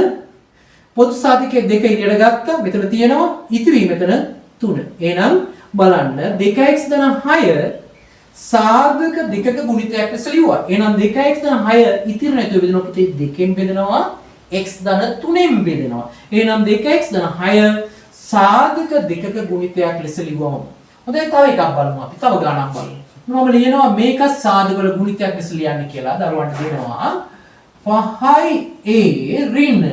පොදු සාධකයේ දෙක එළියට ගත්තා. මෙතන තියෙනවා ඉතිරි මෙතන 3. එහෙනම් බලන්න 2x ධන 6 සාධක දෙකක ගුණිතයක් ලෙස ලියුවා. එහෙනම් 2x ධන 6 ඉතිරි නැතුව බෙදෙනවා පුතේ දෙකෙන් බෙදෙනවා x ධන 3ෙන් බෙදෙනවා. එහෙනම් 2x ධන 6 සාධක දෙකක ගුණිතයක් ලෙස ලියුවම. හොඳයි තව එකක් බලමු අපි. තව ගණනක් බලමු. මම ලියනවා මේක සාධකවල ගුණිතයක් ලෙස ලියන්න කියලා දරුවන්ට දෙනවා 5a ඍණ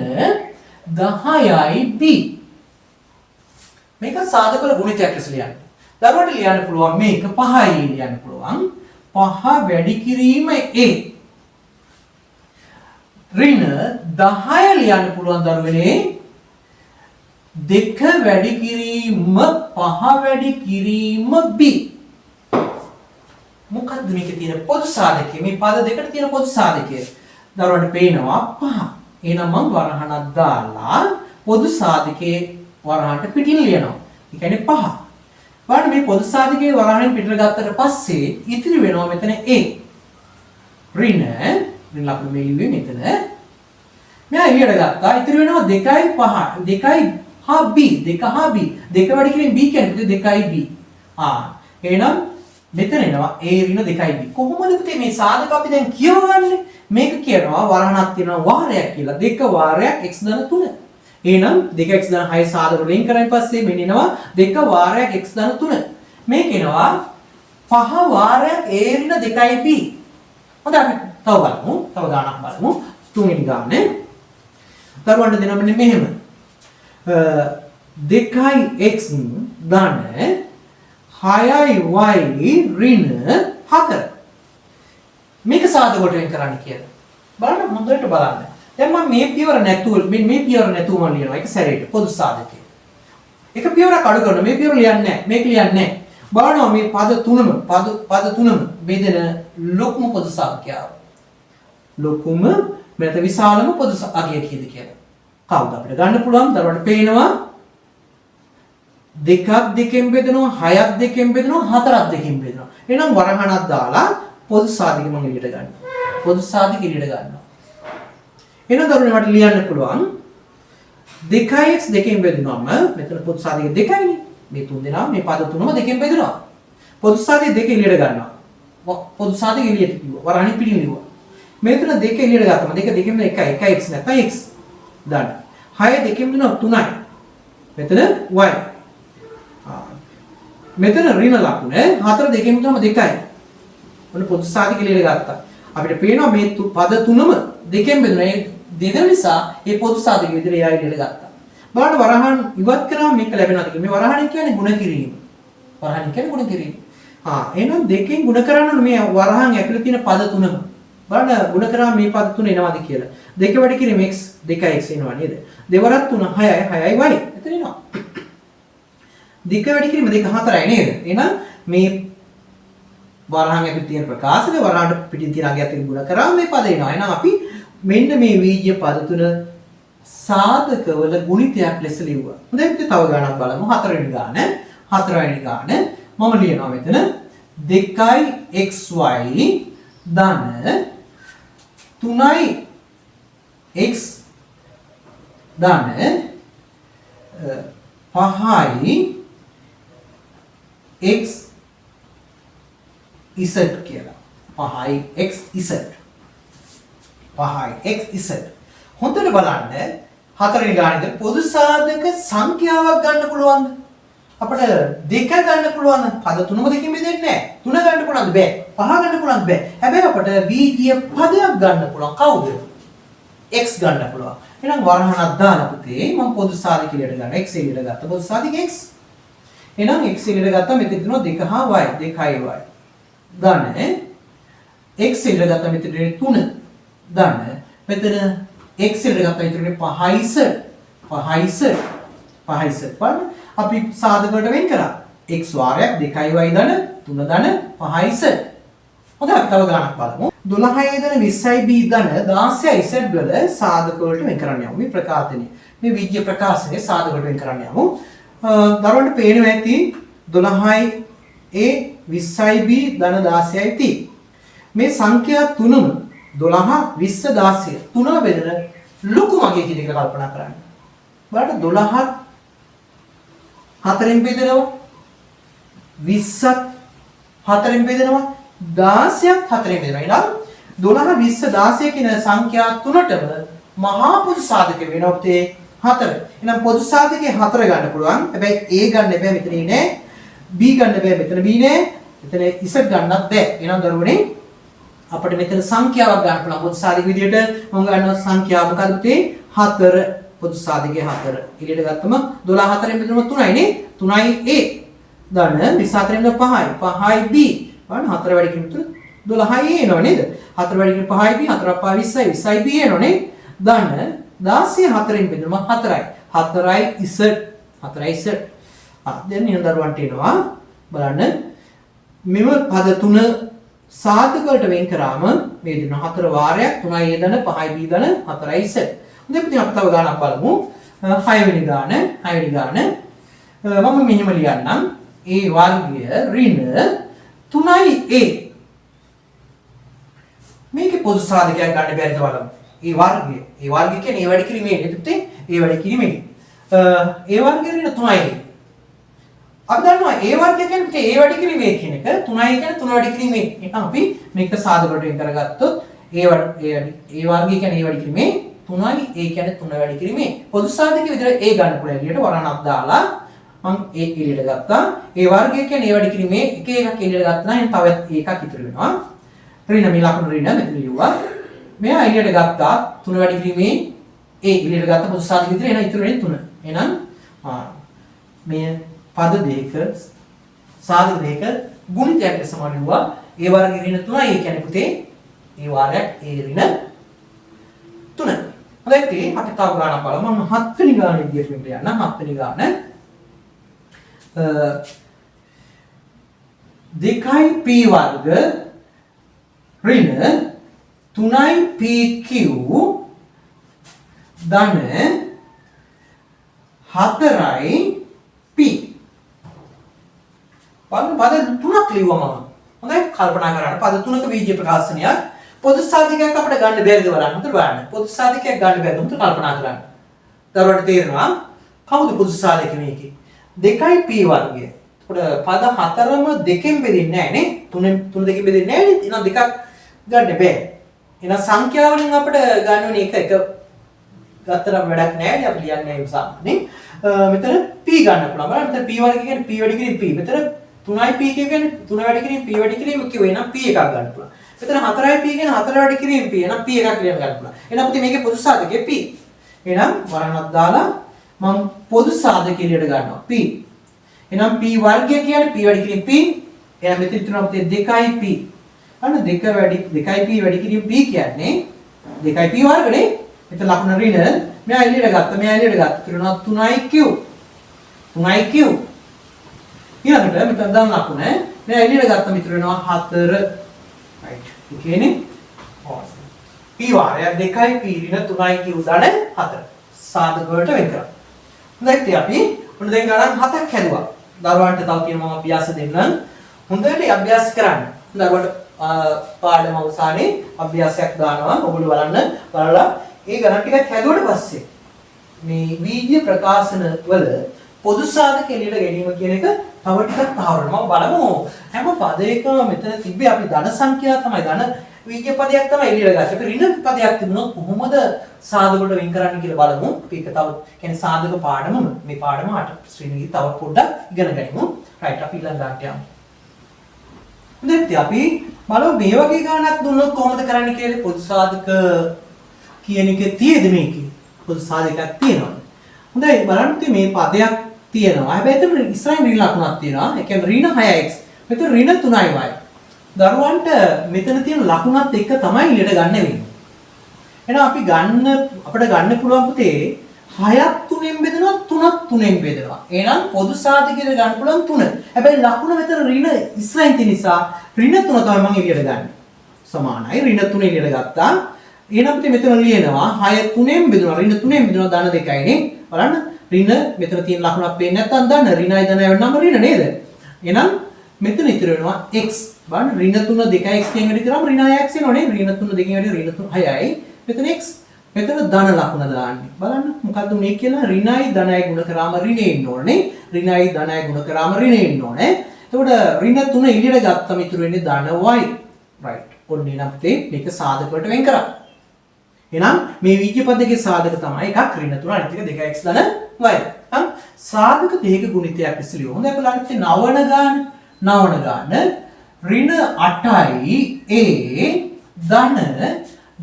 10යි b. මේක සාධකවල ගුණිතයක් ලෙස ලියන්න. දරුවන්ට ලියන්න පුළුවන් මේක 5යි ලියන්න පුළුවන්. 5 වැඩි කිරීම a. ඍණ 10 ලියන්න පුළුවන් දරුවනේ 2 වැඩි කිරීම 5 වැඩි කිරීම b. මොකක්ද මේකේ තියෙන පොදු සාධකය? මේ පද දෙකට තියෙන පොදු සාධකය. දරුවන්ට පේනවා 5. එහෙනම් මම වරහණක් දාලා පොදු සාධකයේ වරහණට පිටින් ලියනවා. ඒ කියන්නේ 5. බලන්න මේ පොදු සාධකයේ වරහණෙන් පිටට ගත්තට පස්සේ ඉතිරි වෙනවා මෙතන a. ඍණ ලකුණු මේ ලිව්වේ මෙතන. මෙයා එළියට ගත්තා. ඉතිරි වෙනවා 2යි 5. 2යි හා b. 2 හා b. 2 වැඩි කිරීම b කියන්නේ 2යි b. එහෙනම් මෙතන එනවා a ඍණ 2යි b. කොහොමද පුතේ මේ සාධක අපි දැන් කියවන්නේ? මේක කියනවා වරහණක් තියෙනවා වාරයක් කියලා. 2 වාරයක් x ධන 3. එහෙනම් 2x ධන 6 සාධක වලින් කරන් පස්සේ මෙන්න එනවා 2 වාරයක් x ධන 3. මේක එනවා 5 වාරයක් a ඍණ 2යි b. හොඳයි අපි තව බලමු. තව ගානක් බලමු. තුන්වෙනි ගානේ. දරුවන්ට දෙනවා මෙන්න මෙහෙම. 2x ධන 6y ඍණ 4. මේක සාධක වලට වෙන් කරන්න කියලා. බලන්න හොඳට බලන්න. දැන් මම මේ පියවර නැතුව මේ පියවර නැතුව මම ලියනවා. ඒක සැරේට පොදු සාධකය. එක පියවරක් අඩු කරනවා. මේ පියවර ලියන්නේ නැහැ. මේක ලියන්නේ නැහැ. බලනවා මේ පද තුනම බෙදෙන ලොකුම පොදු සාධකයාව. ලොකුම මෙතන විශාලම පොදු අගය කීයද කියලා. කවුද අපිට ගන්න පුළුවන්? දරුවන්ට පේනවා 2ක් 2කින් බෙදෙනවා 6ක් 2කින් බෙදෙනවා 4ක් 2කින් බෙදෙනවා. එහෙනම් වරහණක් දාලා පොදු සාධකෙ මම එළියට ගන්නවා. පොදු සාධකෙ එළියට ගන්නවා. එහෙනම් දරුවනේ මට ලියන්න පුළුවන් 2x 2කින් බෙදුනම මෙතන පොදු සාධකෙ 2යිනේ. මේ තුන් දෙනා මේ පද තුනම 2කින් බෙදුනවා. පොදු සාධකෙ 2 එළියට ගන්නවා. පොදු සාධකෙ එළියට කිව්වා. වරහණි පිටින් ලිව්වා. මෙතන 2 එළියට ගත්තම 2 2කින් 1යි 1x නැත්නම් x දාන්න. 6 2කින් බෙදුනවා 3යි. මෙතන y. මෙතන ඍණ ලකුණ 4 2කින් තුනම 2යි. ඔන්න පොදු සාධක ඉලියට ගත්තා. අපිට පේනවා මේ පද තුනම දෙකෙන් බෙදුණා. ඒ දෙදෙන නිසා මේ පොදු සාධක විදිහට එයා ඉලියට ගත්තා. බලන්න වරහන් ඉවත් කරාම මේක ලැබෙනවද කියලා. මේ වරහන් කියන්නේ ගුණ කිරීම. වරහන් කියන්නේ ගුණ කිරීම. එහෙනම් දෙකෙන් ගුණ කරන්න මේ වරහන් ඇතුලේ තියෙන පද තුනම. බලන්න ගුණ කරාම මේ පද තුන එනවද කියලා. දෙක වැඩි කිරීම x 2x එනවා නේද? දෙවරක් 3 6යි 6යි y. එතන එනවා. දෙක වැඩි කිරීම 2 4යි නේද? එහෙනම් මේ වරහන් ඇතුලේ තියෙන ප්‍රකාශනේ වරහන් පිටින් තියෙන අගයත් එක්ක ගුණ කරාම මේ පද එනවා. එහෙනම් අපි මෙන්න මේ වීජ්‍ය පද තුන සාධකවල ගුණිතයක් ලෙස ලිව්වා. හොඳයි අපි තව ගණනක් බලමු. 4 වෙනි ගාන. 4 වෙනි ගාන මම ලියනවා මෙතන 2xy ධන 3x ධන 5y x z කියලා. 5y x z 5y x z හොඳට බලන්න හතරවෙනි ගානේදී පොදු සාධක සංඛ්‍යාවක් ගන්න පුළුවන්ද? අපිට දෙක ගන්න පුළුවන්. පද තුනම දෙකෙන් බෙදෙන්නේ නැහැ. තුන ගන්න පුළුවන්ද? බෑ. පහ ගන්න පුළුවන්ද? බෑ. හැබැයි අපිට වීජීය පදයක් ගන්න පුළුවන්. කවුද? x ගන්න පුළුවන්. එහෙනම් වරහණක් දාලා පුතේ මම පොදු සාධක එළියට ගන්න. x එළියට ගත්ත. පොදු සාධක x. එහෙනම් x එළියට ගත්තා මෙතන තියෙනවා 2 හා y 2යි y. ධන x එළියට ගත්තා මෙතන 3 ධන මෙතන x එකට ගත්තා ඉතින් 5y z 5y z 5y z බලන්න අපි සාධක වලට වෙන් කරා x වාරයක් 2y ධන 3 ධන 5y z හොඳයි අපි තව ගණනක් බලමු 12y ධන 20y ධන 16y z වල සාධක වලට වෙන් කරන්න යමු මේ ප්‍රකාශනයේ මේ විද්‍ය ප්‍රකාශනයේ සාධක වලට වෙන් කරන්න යමු දරුවන්ට පේනවා ඇති 12y a 20y ධන 16y t මේ සංඛ්‍යා තුනම 12 20 16 තුන බෙදෙන ලොකු මගේ කියන එක කල්පනා කරන්න. බලන්න 12 4ෙන් බෙදෙනවා 20ත් 4ෙන් බෙදෙනවා 16ත් 4ෙන් බෙදෙනවා. එහෙනම් 12 20 16 කියන සංඛ්‍යා තුනටම මහා පොදු සාධක වෙනවා පුතේ 4. එහෙනම් පොදු සාධකේ 4 ගන්න පුළුවන්. හැබැයි a ගන්න බෑ මෙතන නෑ. b ගන්න බෑ මෙතන b නෑ. මෙතන z ගන්නත් බෑ. එහෙනම් දරුවනේ අපිට මෙතන සංඛ්‍යාවක් ගන්න පුළුවන් පොදු සාධක විදියට මම ගන්නවා සංඛ්‍යාව මොකද පුතේ 4 පොදු සාධකයේ 4 ඉලියට ගත්තම 12 4ෙන් බෙදුනම 3යි නේ 3යි a ධන 24ෙන් 5යි 5යි b බලන්න 4 වැඩි කිරීම 12යි a එනවා නේද 4 වැඩි කිරීම 5යි b 4 5 20යි 20යි b එනවා නේ ධන 16 4ෙන් බෙදුනම 4යි 4යි z 4යි z දැන් නිහඬ දරුවන්ට එනවා බලන්න මෙම පද තුන සාධක වලට වෙන් කරාම මේ දෙන 4 වාරයක් 3යි a ධන 5යි b ධන 4යි z. හොඳයි අපි තව ගානක් බලමු. 6 වෙනි ගාන මම මෙහෙම ලියන්නම්. a වර්ගය ඍණ 3යි a. මේකේ පොදු සාධකයක් ගන්න බැරිද බලමු. a වර්ගය කියන්නේ a වැඩි කිරීමේ නේද පුතේ? a වැඩි කිරීමේ. a වර්ගය ඍණ 3යි a. අපි දන්නවා a වර්ගය කියන්නේ a වැඩි කිරීමේ කියන එක 3යි කියන්නේ 3 වැඩි කිරීමේ. එහෙනම් අපි මේක සාධක වලට වෙන් කරගත්තොත් a වර්ගය කියන්නේ a වැඩි කිරීමේ 3යි a කියන්නේ 3 වැඩි කිරීමේ. පොදු සාධකයේ විදිහට a ගන්න පුළුවන් එළියට වරණක් දාලා මම a එළියට ගත්තා. a වර්ගය කියන්නේ a වැඩි කිරීමේ එක එකක් එළියට ගත්තා නම් තව එකක් ඉතුරු වෙනවා. ඍණ මේ ලකුණු ඍණ මෙතන ලියුවා. මෙයා එළියට ගත්තා 3 වැඩි කිරීමේ a එළියට ගත්ත පොදු සාධක විදිහට එන ඉතුරු වෙන්නේ 3. එහෙනම් මේ පද දෙක සාධක දෙක ගුණිතයක් ලෙස මනිනවා ඒ වර්ගයේ ඍණ 3යි කියන්නේ පුතේ ඒ වාරයක් ඒ ඍණ 3. හොඳයි ඉතින් අපි තව ගානක් බලමු මම 7 වෙනි ගාන විදියට මෙන්න යන්න 7 වෙනි ගාන 2p වර්ග ඍණ 3pq ධන 4p පද තුනක් ලියුවා මම. හොඳයි කල්පනා කරන්න. පද තුනක වීජ්‍ය ප්‍රකාශනයක් පොදු සාධකයක් අපිට ගන්න බැරිද බලන්න. හොඳට බලන්න. පොදු සාධකයක් ගන්න බැරිද හොඳට කල්පනා කරන්න. දරුවට තේරෙනවා කවුද පොදු සාධක මේකේ? 2p වර්ගය. ඒකට පද හතරම දෙකෙන් බෙදෙන්නේ නැහැ නේ. තුන දෙකෙන් බෙදෙන්නේ නැහැ නේ. එහෙනම් දෙකක් ගන්න බෑ. එහෙනම් සංඛ්‍යාව වලින් අපිට ගන්න ඕනේ එක ගත්තට වැඩක් නැහැ නේ අපි ලියන්නේ ඒ සාමාන්‍යයෙන්. මෙතන p ගන්න පුළුවන්. බලන්න මෙතන p වර්ගය කියන්නේ p වැඩි කිරීම p. මෙතන 3යි p කියන්නේ 3 වැඩි කිරීම p වැඩි කිරීම q. එහෙනම් p එකක් ගන්න පුළුවන්. මෙතන 4යි p කියන්නේ 4 වැඩි කිරීම p. එහෙනම් p එකක් කියලා ගන්න පුළුවන්. එහෙනම් අපිට මේකේ පොදු සාධකය p. එහෙනම් වරණක් දාලා මම පොදු සාධකය එළියට ගන්නවා p. එහෙනම් p වර්ගය කියන්නේ p වැඩි කිරීම p. එහෙනම් මෙතන ඉතුරු අපිට 2යි p. අන්න 2 වැඩි 2යි p වැඩි කිරීම p කියන්නේ 2යි p වර්ගනේ. මෙතන ලකුණ ඍණ මෙයා එළියට ගත්තා. මෙයා එළියට ගත්තා. ඉතුරුනවා 3යි q. 3යි q. ඊළඟට මෙතන දාන ලකුණ මෙයා එළියට ගත්තා. ඉතුරු වෙනවා 4. right. ඒ කියන්නේ p වාරය 2යි p ඍණ 3යි q දාන 4. සාධක වලට වෙන් කරා. හොඳයි අපි මොන දැන් ගණන් 7ක් හැදුවා. දරුවන්ට තව කියන මම අභ්‍යාස දෙන්නම්. හොඳට අභ්‍යාස කරන්න. දරුවන්ට පාඩම අවසානයේ අභ්‍යාසයක් දානවා. ඔයගොල්ලෝ බලලා ඒ ගණන් ටිකක් හැදුවට පස්සේ මේ වීඩියෝ ප්‍රකාශන වල පොදු සාධක එළියට ගැනීම කියන එක තව ටිකක් තහවුරු බලමු. හැම පදයකම මෙතන තිබ්බේ අපි ධන සංඛ්‍යා තමයි ධන වීජ්‍ය පදයක් තමයි එළියට ගත්තේ. අපි ඍණ පදයක් තිබුණොත් කොහොමද සාධක වලට වෙන් කරන්නේ කියලා බලමු. අපි ඒක තව කියන්නේ සාධක පාඩම මේ පාඩම 8 ශ්‍රේණියේ තව පොඩ්ඩක් ඉගෙන ගනිමු. right අපි ඊළඟට යමු. දැන් අපි බලමු මේ වගේ ගණනක් දුන්නොත් කොහොමද කරන්නේ කියලා. පොදු සාධක කියන එක තියෙද මේකේ? පොදු සාධකයක් තියෙනවා. හොඳයි බලන්න මේ පදයක් තියෙනවා. හැබැයි එතන ඉස්සරහින් ඍණ ලකුණක් තියෙනවා. ඒ කියන්නේ ඍණ 6x. මෙතන ඍණ 3y. දරුවන්ට මෙතන තියෙන ලකුණත් එක්ක තමයි එළියට ගන්න වෙන්නේ. එහෙනම් අපි අපිට ගන්න පුළුවන් පුතේ 6ක් 3ෙන් බෙදෙනවා 3ක් 3ෙන් බෙදෙනවා. එහෙනම් පොදු සාධකයට ගන්න පුළුවන් 3. හැබැයි ලකුණ මෙතන ඍණ ඉස්සරහින් තියෙන නිසා ඍණ 3 තමයි මම එළියට ගන්න. සමානයි ඍණ 3 එළියට ගත්තා. එහෙනම් අපිට මෙතන ලියනවා 6 3ෙන් බෙදෙනවා ඍණ 3ෙන් බෙදෙනවා ධන 2යිනේ. බලන්න ඍණ මෙතන තියෙන ලකුණක් පේන්නේ නැත්නම් ධන ඍණයි ධනයි වෙනම ඍණ නේද? එහෙනම් මෙතන ඉතුරු වෙනවා x. බලන්න ඍණ 3 2x කියන වැඩි කරාම ඍණ 6x එනවනේ. ඍණ 3 2 වැඩි ඍණ 3 6යි. මෙතන x. මෙතන ධන ලකුණ දාන්නේ. බලන්න මොකද්ද මේ කියලා ඍණයි ධනයි ගුණ කරාම ඍණේ එන්න ඕනේ. ඍණයි ධනයි ගුණ කරාම ඍණේ එන්න ඕනේ. එතකොට ඍණ 3 එළියට ගත්තම ඉතුරු වෙන්නේ ධන y. right. ඔන්න එනම් අපිට මේක සාධක වලට වෙන් කරා. එහෙනම් මේ වීජ්‍ය පදයේ සාධක තමයි එකක් ඍණ 3 අනිත් එක 2x ධන y. සාධක දෙක ගුණිතයක් ඉස්සෙල්ලා. හොඳයි බලන්න නවන ගාන ඍණ 8යි a ධන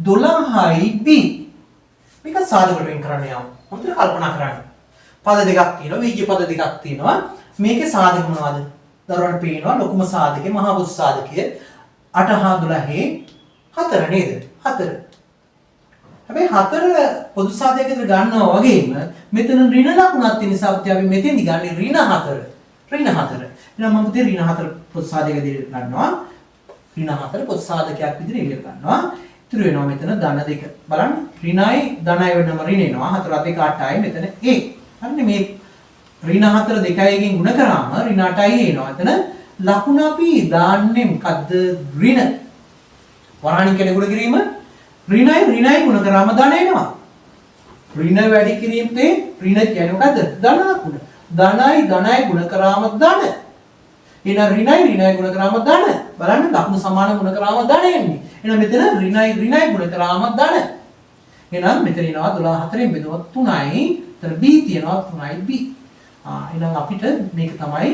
12යි b. මේක සාධක වලට වෙන් කරන්න යමු. හොඳට කල්පනා කරන්න. පද දෙකක් තියෙනවා වීජ්‍ය පද දෙකක් තියෙනවා. මේකේ සාධක මොනවද? දරුවන්ට පේනවා ලොකුම සාධකේ මහා පුත් සාධකය 8 හා 12 4 නේද? 4. හැබැයි 4 පොදු සාධකයකට ගන්නවා වගේම මෙතන ඍණ ලකුණක් තියෙන නිසා අපි මෙතෙන්දි ගන්නේ ඍණ 4. ඍණ 4. එහෙනම් මම පුතේ ඍණ 4 පොදු සාධකයක් විදිහට ගන්නවා. ඍණ 4 පොදු සාධකයක් විදිහට ඉගෙන ගන්නවා. ඉතුරු වෙනවා මෙතන ධන 2. බලන්න ඍණයි ධනයි වෙනම ඍණ එනවා. 4 2 8යි මෙතන a. හරිනේ මේ ඍණ 4 2යිගෙන් ගුණ කරාම ඍණ 8යි එනවා. එතන ලකුණ අපි දාන්නේ මොකද්ද? ඍණ. වරහණින් කියන ගුණ කිරීම ඍණයි ගුණ කරාම ධන එනවා. ඍණ වැඩි කිරීමේ ඍණ කියන්නේ මොකද්ද? ධන ලකුණ. ධනයි ගුණ කරාම ධන. එහෙනම් ඍණයි ගුණ කරාම ධන. බලන්න ලකුණු සමාන ගුණ කරාම ධන එන්නේ. එහෙනම් මෙතන ඍණයි ගුණ කරාම ධන. එහෙනම් මෙතන එනවා 12 4ෙන් බෙදුවා 3යි. එතන b තියෙනවා 3යි b. එහෙනම් අපිට මේක තමයි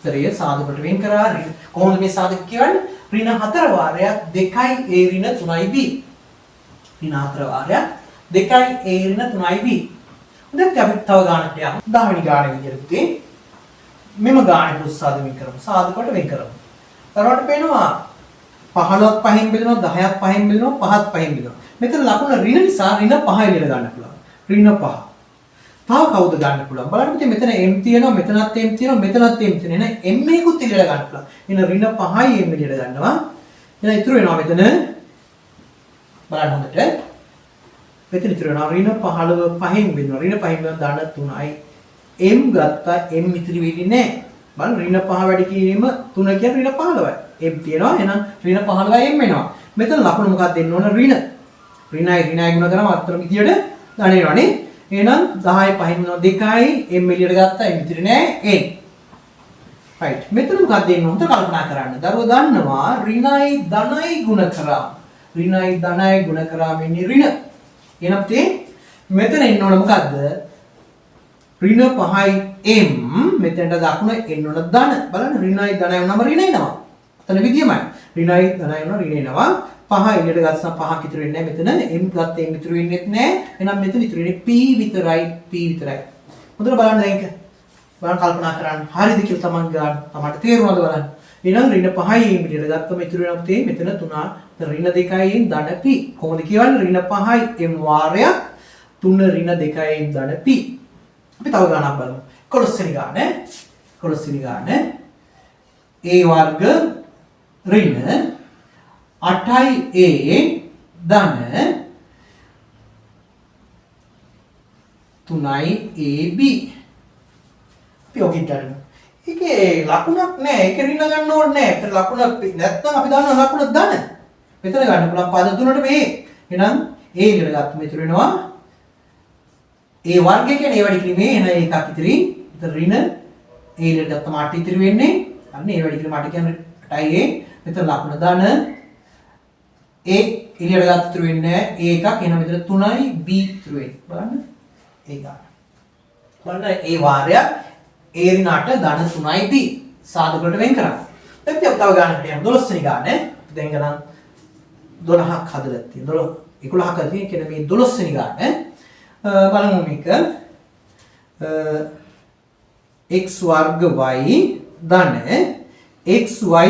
උත්තරය සාධක වලට වෙන් කරා. කොහොමද මේ සාධක කියන්නේ? ඍණ 4 වාරයක් 2යි a ඍණ 3යි b. ඍණ 4 වාරයක් 2යි a ඍණ 3යි b. දැන් අපි තව ගානකට යමු. 10 වෙනි ගාන විදියට පුතේ මෙම ගානේ පොදු සාධක වෙන් කරමු. සාධක වලට වෙන් කරමු. තරවට පේනවා 15ක් 5න් බෙදෙනවා 10ක් 5න් බෙදෙනවා 5ක් 5න් බෙදෙනවා. මෙතන ලකුණ ඍණ නිසා ඍණ 5 එළියට ගන්න පුළුවන්. ඍණ 5. තව කවුද ගන්න පුළුවන්? බලන්න මෙතන m තියෙනවා මෙතනත් m තියෙනවා මෙතනත් m තියෙනවා. එහෙනම් m එකකුත් එළියට ගන්න පුළුවන්. එහෙනම් ඍණ 5යි m එළියට ගන්නවා. එහෙනම් ඉතුරු වෙනවා මෙතන බලන්න හොඳට. මෙතන ඉතුරු වෙනවා ඍණ 15 5න් බෙදෙනවා. ඍණ 5න් බෙදෙනවා ධන 3යි. m ගත්තා m ඉතිරි වෙන්නේ නැහැ. බලන්න ඍණ 5 වැඩි කිරීම 3 කියන්නේ ඍණ 15යි. m තියෙනවා එහෙනම් ඍණ 15යි m එනවා. මෙතන ලකුණ මොකක්ද දෙන්න ඕන? ඍණ. ඍණයි ගුණ කරාම අතර විදියට ධන එනවනේ. එහෙනම් 10යි 5න් 2යි m එළියට ගත්තා m ඉතිරි නැහැ a. right. මෙතන මොකක්ද දෙන්න ඕන? කල්පනා කරන්න. දරුවෝ දන්නවා ඍණයි ධනයි ගුණ කරා. ඍණයි ධනයි ගුණ කරා වෙන්නේ ඍණ. එහෙනම් මෙතන එන්න ඕන මොකද්ද? ඍණ 5යි m මෙතෙන්ට දකුණ එන්න ඕන ධන. බලන්න ඍණයි ධනයි වුණාම ඍණ එනවා. අතන විදියමයි. ඍණයි ධනයි වුණා ඍණ එනවා. 5 එළියට ගත්තා 5ක් ඉතුරු වෙන්නේ නැහැ මෙතන. m ගත්ත m ඉතුරු වෙන්නේත් නැහැ. එහෙනම් මෙතන ඉතුරු වෙන්නේ p විතරයි p විතරයි. හොඳට බලන්න දැන් ඒක. බලන්න කල්පනා කරන්න. හරිද කියලා තමන් ගන්න. තමන්ට තේරුණාද බලන්න. එහෙනම් ඍණ 5යි m එළියට ගත්තම ඉතුරු වෙනවා තේ මෙතන 3 ඍණ 2යි m ධන p. කොහොමද කියවන්නේ? ඍණ 5යි m වාරයක් 3 ඍණ 2යි m ධන p. අපි තව ගණනක් බලමු. 11 වෙනි ගාන. 11 වෙනි ගාන. a වර්ග ඍණ 8යි a ධන 3යි ab. අපි ඔකින් ගන්න. ඒකේ ලකුණක් නැහැ. ඒක ඍණ ගන්න ඕනේ නැහැ. ඒතර ලකුණ නැත්නම් අපි දන්නවා ලකුණ ධන. මෙතන ගන්න පුළුවන් පද තුනට මේ. එහෙනම් a ඉගෙන ගත්තම ඉතුරු වෙනවා a වර්ගය කියන්නේ a වැඩි කිරීමේ එන එකක් ඉතිරි. ඒතර ඍණ a ඉගෙන ගත්තම 8 ඉතිරි වෙන්නේ. අන්න a වැඩි කිරීම 8 කියන්නේ 8යි a. මෙතන ලකුණ ධන a ඉලියට ගත්ත ඉතුරු වෙන්නේ a එකක්. එහෙනම් මෙතන 3යි b ඉතුරු වෙන්නේ. බලන්න. ඒ ගන්න. බලන්න a වාරයක් a ඍණ 8 ධන 3යි b සාධක වලට වෙන් කරා. දැන් අපි තව ගන්නට යමු 12 වෙනි ගාන. දැන් ගණන් 12ක් හදලා තියෙනවා. 11ක් හදලා තියෙන මේ 12 වෙනි ගාන. බලමු මේක x වර්ග y ධන xy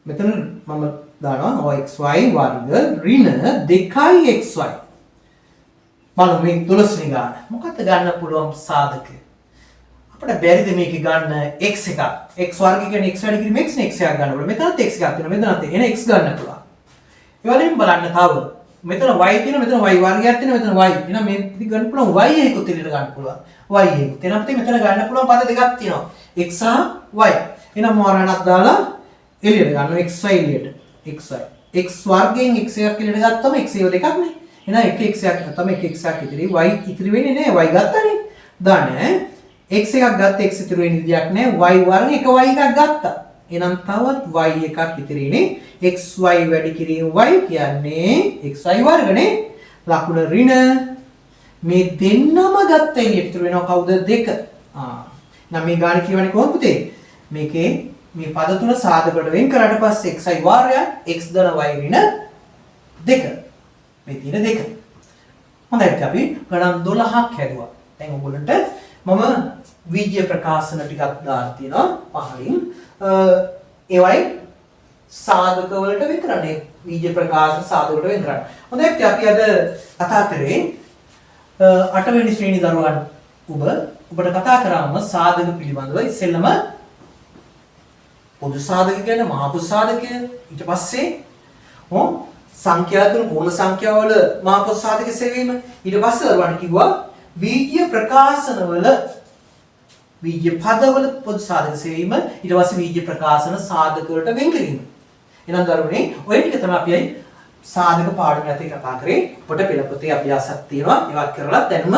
මෙතන මම දානවා xy වර්ග ඍණ 2xy. බලමු මේ 12 වෙනි ගාන. මොකක්ද ගන්න පුළුවන් සාධකය? අපිට බැරිද මේක ගන්න x එකක්. x වර්ගය කියන්නේ x වැඩි කිරීම x නේ x එකක් ගන්න පුළුවන්. මෙතනත් x එකක් තියෙනවා. මෙතනත් එන x ගන්න පුළුවන්. ඒ වගේම බලන්න තව මෙතන y තියෙනවා මෙතන y වර්ගයක් තියෙනවා මෙතන y. එහෙනම් මේ පිටි ගන්න පුළුවන් y එකකුත් එළියට ගන්න පුළුවන්. y එකකුත්. එහෙනම් අපිට මෙතන ගන්න පුළුවන් පද දෙකක් තියෙනවා. x සහ y. එහෙනම් මොහරණක් දාලා එළියට ගන්නවා xy එළියට. xy. x වර්ගයෙන් x එකක් එළියට ගත්තම x ඒව දෙකක් නේ. එහෙනම් 1x එකක් ගත්තම 1x එකක් ඉතිරි y ඉතිරි වෙන්නේ නැහැ. y ගත්තනේ. ධන x එකක් ගත්ත x ඉතිරි වෙන්න විදියක් නැහැ. y වර්ග එක y එකක් ගත්තා. එහෙනම් තවත් y එකක් ඉතිරිනේ. xy වැඩි කිරීම y කියන්නේ xy වර්ගනේ. ලකුණ ඍණ මේ දෙන්නම ගත්ත එළියට ඉතුරු වෙනවා කවුද? 2. නම් මේ ගාන කියවන්නේ කොහොමද පුතේ? මේකේ මේ පද තුන සාධක වලට වෙන් කරාට පස්සේ xy වාරයක් x ධන y ඍණ 2. මේ තියෙන 2. හොඳයි අපි ගණන් 12ක් හැදුවා. දැන් ඔයගොල්ලන්ට මම වීජ්‍ය ප්‍රකාශන ටිකක් දාලා තියෙනවා පහලින්. ඒවයි සාධක වලට වෙන් කරන්නේ. වීජ්‍ය ප්‍රකාශන සාධක වලට වෙන් කරන්නේ. හොඳයි අපි අද කතා කරේ 8 වෙනි ශ්‍රේණි දරුවන් ඔබට කතා කරාම සාධක පිළිබඳව ඉස්සෙල්ලම පොදු සාධක කියන්නේ මහා පොදු සාධකය. ඊට පස්සේ සංඛ්‍යා තුන පූර්ණ සංඛ්‍යාවල මහා පොදු සාධක සෙවීම. ඊට පස්සේ දරුවන්ට කිව්වා වීජ්‍ය ප්‍රකාශනවල වීජ්‍ය පදවල පොදු සාධක සෙවීම. ඊට පස්සේ වීජ්‍ය ප්‍රකාශන සාධක වලට වෙන් කිරීම. එහෙනම් දරුවනේ ඔය ටික තමයි අපි සාධක පාඩම යටතේ කතා කරේ. අපිට පෙළ පොතේ අභ්‍යාසයක් තියෙනවා. ඒවත් කරලා දැන්ම